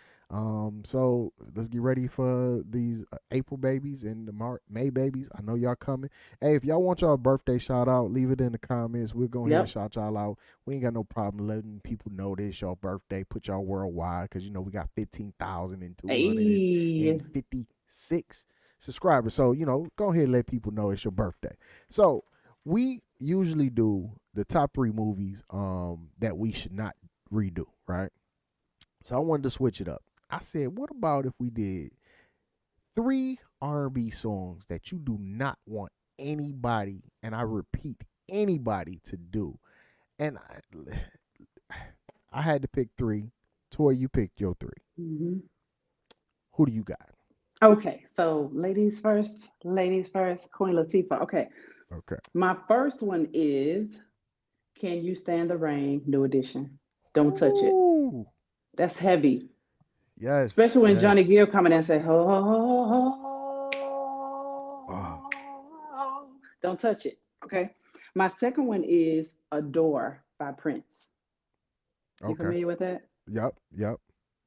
So let's get ready for these April babies and the May babies. I know y'all coming. Hey, if y'all want y'all birthday shout out, leave it in the comments. We'll go ahead and Yep. shout y'all out. We ain't got no problem letting people know this y'all birthday. Put y'all worldwide because we got 15,256 Hey. subscribers. So go ahead and let people know it's your birthday. So we usually do the top three movies that we should not redo, right? So I wanted to switch it up. I said, what about if we did three R&B songs that you do not want anybody, and I repeat, anybody to do? And I had to pick three. Toy, you picked your three. Mhm. Who do you got? Okay, so ladies first, Queen Latifah. Okay, Okay. my first one is Can You Stand the Rain, New Edition. Don't touch it. Ooh. That's heavy, Yes. especially when Johnny Yes. Gill coming in and say, Oh, oh, don't touch it. Okay, my second one is Adore by Prince. You okay. familiar with that? Yep. Yep.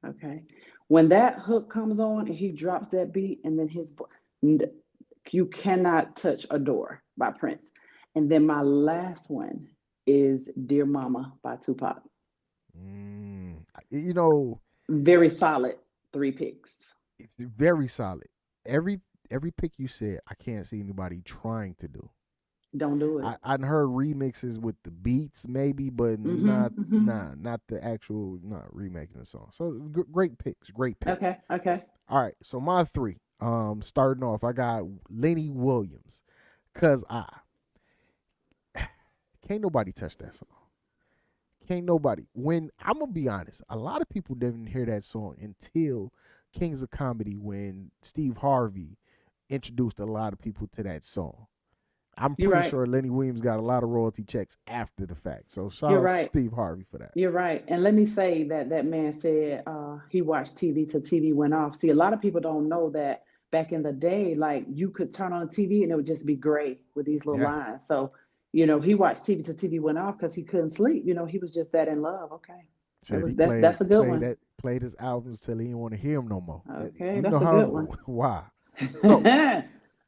Okay. When that hook comes on and he drops that beat, and then you cannot touch a door by Prince. And then my last one is Dear Mama by Tupac. Mm, you know, Very solid three picks. it's very solid. Every every pick you said, I can't see anybody trying to do. Don't do it. I heard remixes with the beats maybe, but Mm-hmm. Mm-hmm. not the actual not remaking the song. So great picks, great picks. Okay. Okay. All right, so my three. Starting off, I got Lenny Williams, cause I can't nobody touch that song. Can't nobody. When I'm gonna be honest, a lot of people didn't hear that song until Kings of Comedy when Steve Harvey introduced a lot of people to that song. I'm You're pretty right. sure Lenny Williams got a lot of royalty checks after the fact. So shout You're out to right. Steve Harvey for that. You're right. And let me say that that man said he watched TV till TV went off. See, a lot of people don't know that back in the day, like you could turn on the TV and it would just be gray with these little Yes. lines. So, he watched TV till TV went off because he couldn't sleep. He was just that in love. Okay. Said he That's a good one. played his albums till he didn't want to hear him no more. Okay, You know that's a how good one. why. So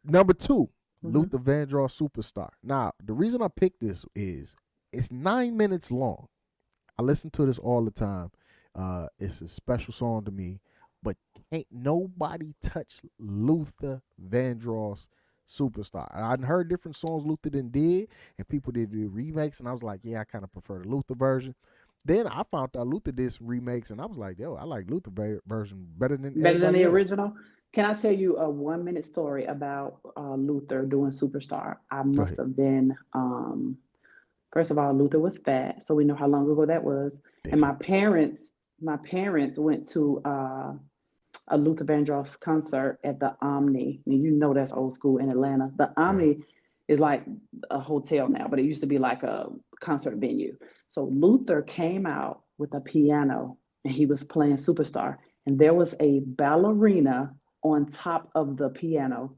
number two, Mhm. Luther Vandross Superstar. Now, the reason I picked this is it's 9 minutes long. I listen to this all the time. It's a special song to me, but ain't nobody touch Luther Vandross Superstar. I'd heard different songs Luther did, and people did the remakes, and I was like, yeah, I kind of prefer the Luther version. Then I found out Luther did some remakes, and I was like, yo, I like Luther version better than Better than everybody the else. original. Can I tell you a 1 minute story about Luther doing Superstar? I Go must ahead. have been first of all, Luther was fat, so we know how long ago that was. And Bigger. my parents went to a Luther Vandross concert at the Omni. And that's old school in Atlanta. The Yeah. Omni is like a hotel now, but it used to be like a concert venue. So Luther came out with a piano and he was playing Superstar. And there was a ballerina on top of the piano,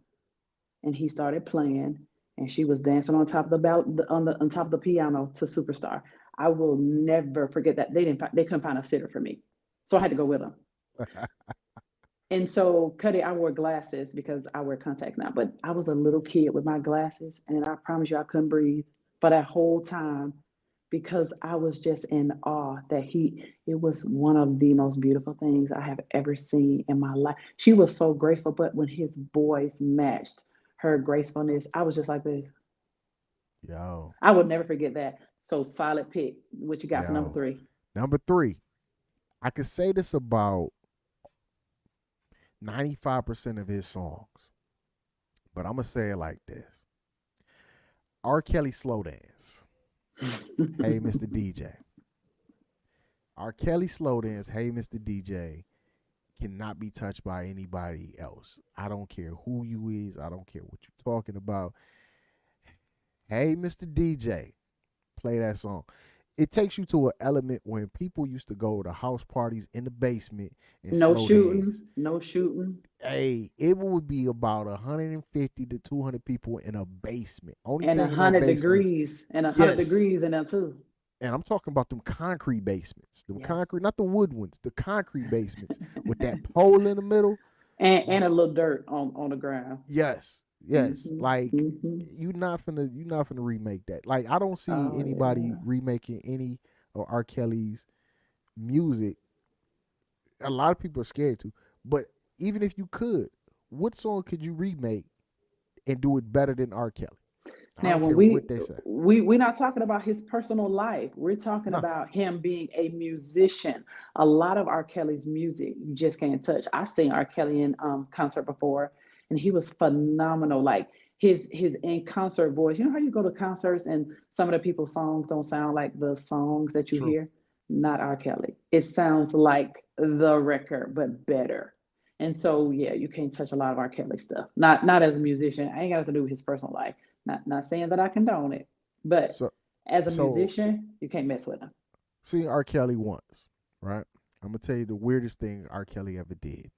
and he started playing, and she was dancing on top of on top of the piano to Superstar. I will never forget that. They couldn't find a sitter for me, so I had to go with them. And so, Cuddy, I wore glasses because I wear contacts now, but I was a little kid with my glasses, and I promise you, I couldn't breathe for that whole time. because I was just in awe that it was one of the most beautiful things I have ever seen in my life. She was so graceful, but when his voice matched her gracefulness, I was just like this. Yo, I would never forget that. So solid pick. What you got for number yo. three? Number three, I could say this about 95% of his songs, but I'm going to say it like this. R. Kelly Slow Dance. Hey, Mr. DJ. R. Kelly Slow Dance, Hey, Mr. DJ, cannot be touched by anybody else. I don't care who you is. I don't care what you're talking about. Hey, Mr. DJ, play that song. It takes you to an element when people used to go to house parties in the basement and No slow dance. shooting. No shooting. Hey, it would be about 150 to 200 people in a basement. Only And a thing in that hundred basement, degrees. And 100 yes. degrees in there too. And I'm talking about them concrete basements, them Yes. concrete, not the wood ones, the concrete basements with that pole in the middle. And a little dirt on the ground. Yes, yes. Hmm. Like Hmm. you're not finna remake that. Like I don't see Oh anybody yeah. remaking any of R. Kelly's music. A lot of people are scared to. But even if you could, what song could you remake and do it better than R. Kelly? I Now, don't when care what they say. we're not talking about his personal life. We're talking No. about him being a musician. A lot of R. Kelly's music you just can't touch. I seen R. Kelly in concert before, and he was phenomenal. Like his in concert voice. You know how you go to concerts and some of the people's songs don't sound like the songs that you True. hear? Not R. Kelly. It sounds like the record, but better. And so, yeah, you can't touch a lot of R. Kelly stuff. Not as a musician. I ain't got to do with his personal life. Not saying that I condone it, but So as a so musician, you can't mess with him. seeing R. Kelly once, right? I'm gonna tell you the weirdest thing R. Kelly ever did.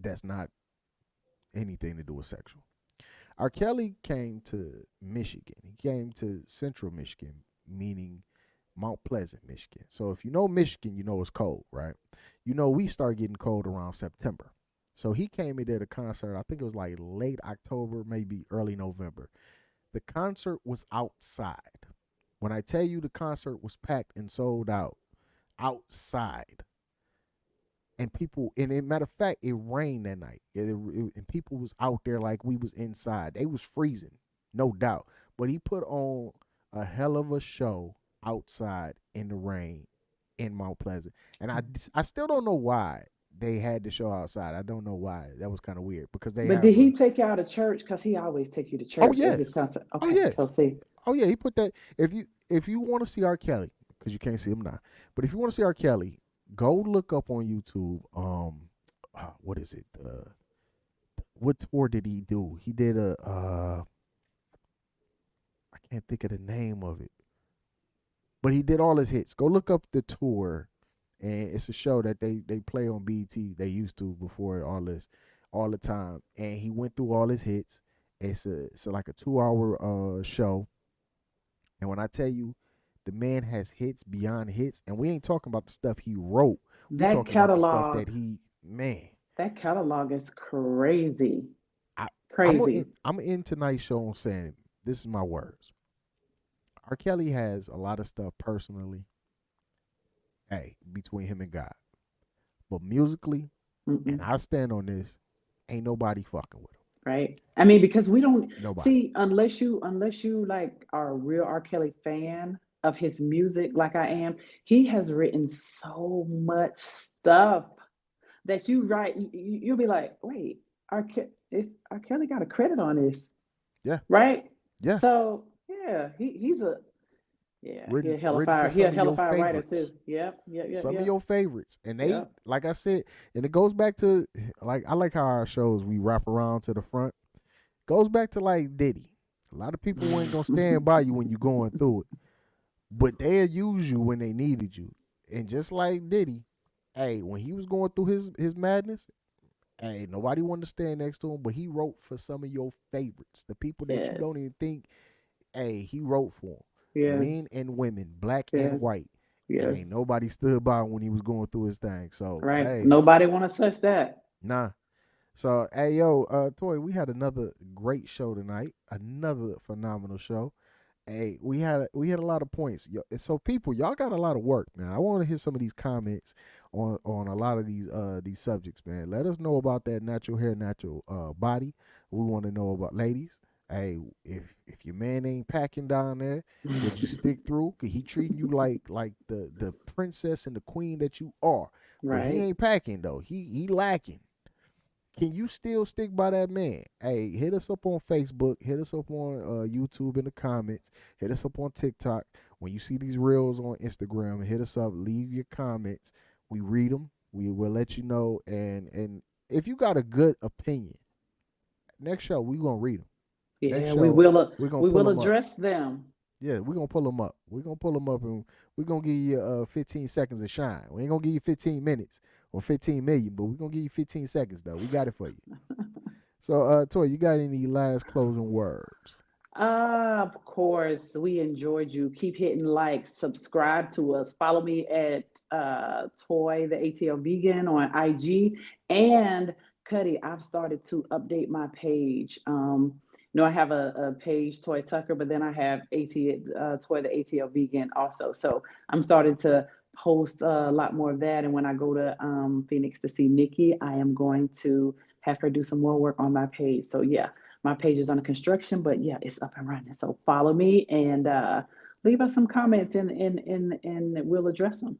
That's not anything to do with sexual. R. Kelly came to Michigan. He came to Central Michigan, meaning Mount Pleasant, Michigan. So if you know Michigan, you know it's cold, right? You know we start getting cold around September. So he came and did a concert. I think it was like late October, maybe early November. The concert was outside. When I tell you the concert was packed and sold out, outside. And people, and as a matter of fact, it rained that night. And people was out there like we was inside. They was freezing, no doubt. But he put on a hell of a show outside in the rain in Mount Pleasant. And I still don't know why they had the show outside. I don't know why. That was kind of weird because they But did have he take you out of church? Because he always take you to oh church at his yes, concert. oh Okay, so yes, see, oh yeah. He put that. If you want to see R. Kelly, because you can't see him now, but if you want to see R. Kelly, go look up on YouTube. What is it? What tour did he do? He did a. I can't think of the name of it, but he did all his hits. Go look up the tour, and it's a show that they play on BET. They used to before all this, all the time. And he went through all his hits. It's like a 2 hour show. And when I tell you, the man has hits beyond hits, and we ain't talking about the stuff he wrote. We that talking about the stuff catalog, that he man. that catalog is crazy, I crazy. I'm gonna end tonight's show on saying this is my words. R. Kelly has a lot of stuff personally, hey, between him and God. But musically, and Mm-mm. I stand on this, ain't nobody fucking with him. Right? I mean, because we don't Nobody. see unless you like are a real R. Kelly fan of his music, like I am. He has written so much stuff that you write. You'll be like, wait, R. Kelly got a credit on this, Yeah, right? yeah. So yeah, he's a yeah, he a hella Written for fire. He a some of hella your fire writer too. favorites. Yep, yep, yep, Some of yep, your favorites. And they, yep. like I said, and it goes back to like I like how our shows we wrap around to the front. Goes back to like Diddy. A lot of people ain't gonna stand by you when you're going through it. But they'll use you when they needed you. And just like Diddy, hey, when he was going through his madness, hey, nobody wanted to stand next to him, but he wrote for some of your favorites, the people that you Yes, don't even think. Hey, he wrote for them, yes, men and women, black and yes, white, and yes. ain't nobody stood by him when he was going through his thing. So Right. hey, Nobody want to touch that. nah. So hey yo, Toy, we had another great show tonight, another phenomenal show, Hey, we had a lot of points. So people, y'all got a lot of work, man. I want to hear some of these comments on a lot of these subjects, man. Let us know about that natural hair, natural body. We want to know about ladies. Hey, if your man ain't packing down there, would you stick through? Cause he treating you like the princess and the queen that you are, but he Right. ain't packing though. He lacking. Can you still stick by that man? Hey, hit us up on Facebook. Hit us up on YouTube in the comments. Hit us up on TikTok. When you see these reels on Instagram, hit us up. Leave your comments. We read them. We will let you know. And if you got a good opinion, next show we gonna read them. Next Yeah, show we gonna we pull will them up. address them. Yeah, we're gonna pull them up. We're gonna pull them up and we're gonna give you 15 seconds of shine. We ain't gonna give you 15 minutes or 15 million, but we're gonna give you 15 seconds though. We got it for you. So Toy, you got any last closing words? Of course, we enjoyed you. Keep hitting like, subscribe to us. Follow me at Toy the ATL Vegan on IG. And Cuddy, I've started to update my page. I have a page, Toy Tucker, but then I have Toy the ATL Vegan also. So I'm starting to post a lot more of that. And when I go to Phoenix to see Nikki, I am going to have her do some more work on my page. So yeah, my page is under construction, but yeah, it's up and running. So follow me and leave us some comments and we'll address them.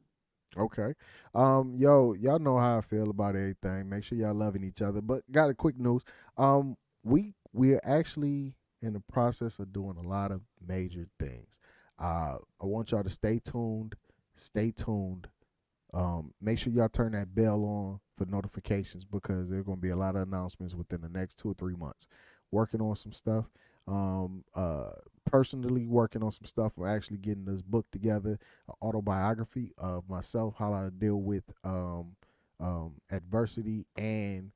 Okay. Y'all know how I feel about everything. Make sure y'all loving each other. But got a quick news. We're actually in the process of doing a lot of major things. I want y'all to stay tuned. Stay tuned. Make sure y'all turn that bell on for notifications because there's gonna be a lot of announcements within the next 2 or 3 months. Working on some stuff. Um, uh, Personally working on some stuff. We're actually getting this book together, an autobiography of myself, how I deal with adversity and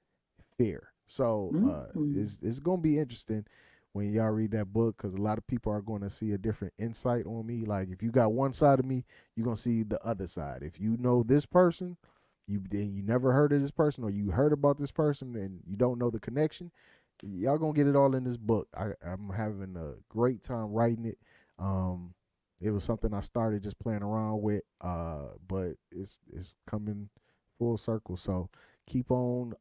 fear. So Mm. it's gonna be interesting when y'all read that book because a lot of people are going to see a different insight on me. Like if you got one side of me, you're gonna see the other side. If you know this person, you never heard of this person, or you heard about this person and you don't know the connection, y'all gonna get it all in this book. I'm having a great time writing it. Um, it was something I started just playing around with, but it's coming full circle. So keep on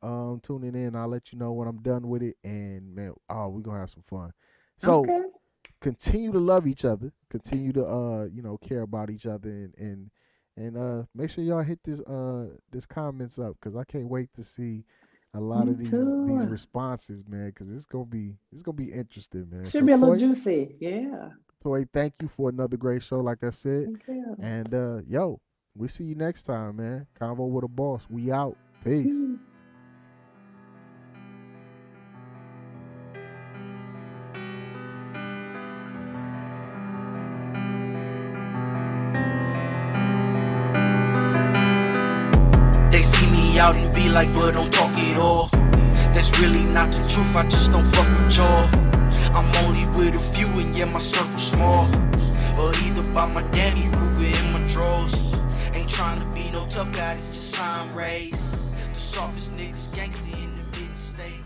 tuning in. I'll let you know when I'm done with it. And man, we're gonna have some fun. So Okay. continue to love each other. Continue to care about each other and make sure y'all hit this comments up because I can't wait to see a lot Me of these too. responses, man, because it's gonna be interesting, man. Should So be a little juicy. Yeah. Toy, thank you for another great show, like I said. Thank you. And yo, we see you next time, man. Convo with a boss. We out. Peace. Peace. They see me out in V like, but don't talk it all. That's really not the truth, I just don't fuck with y'all. I'm only with a few and yeah, my circle small. Or either by my Danny Ruger in my drawers. Ain't trying to be no tough guy, it's just sign race. The softest niggas gangster in the mid-state.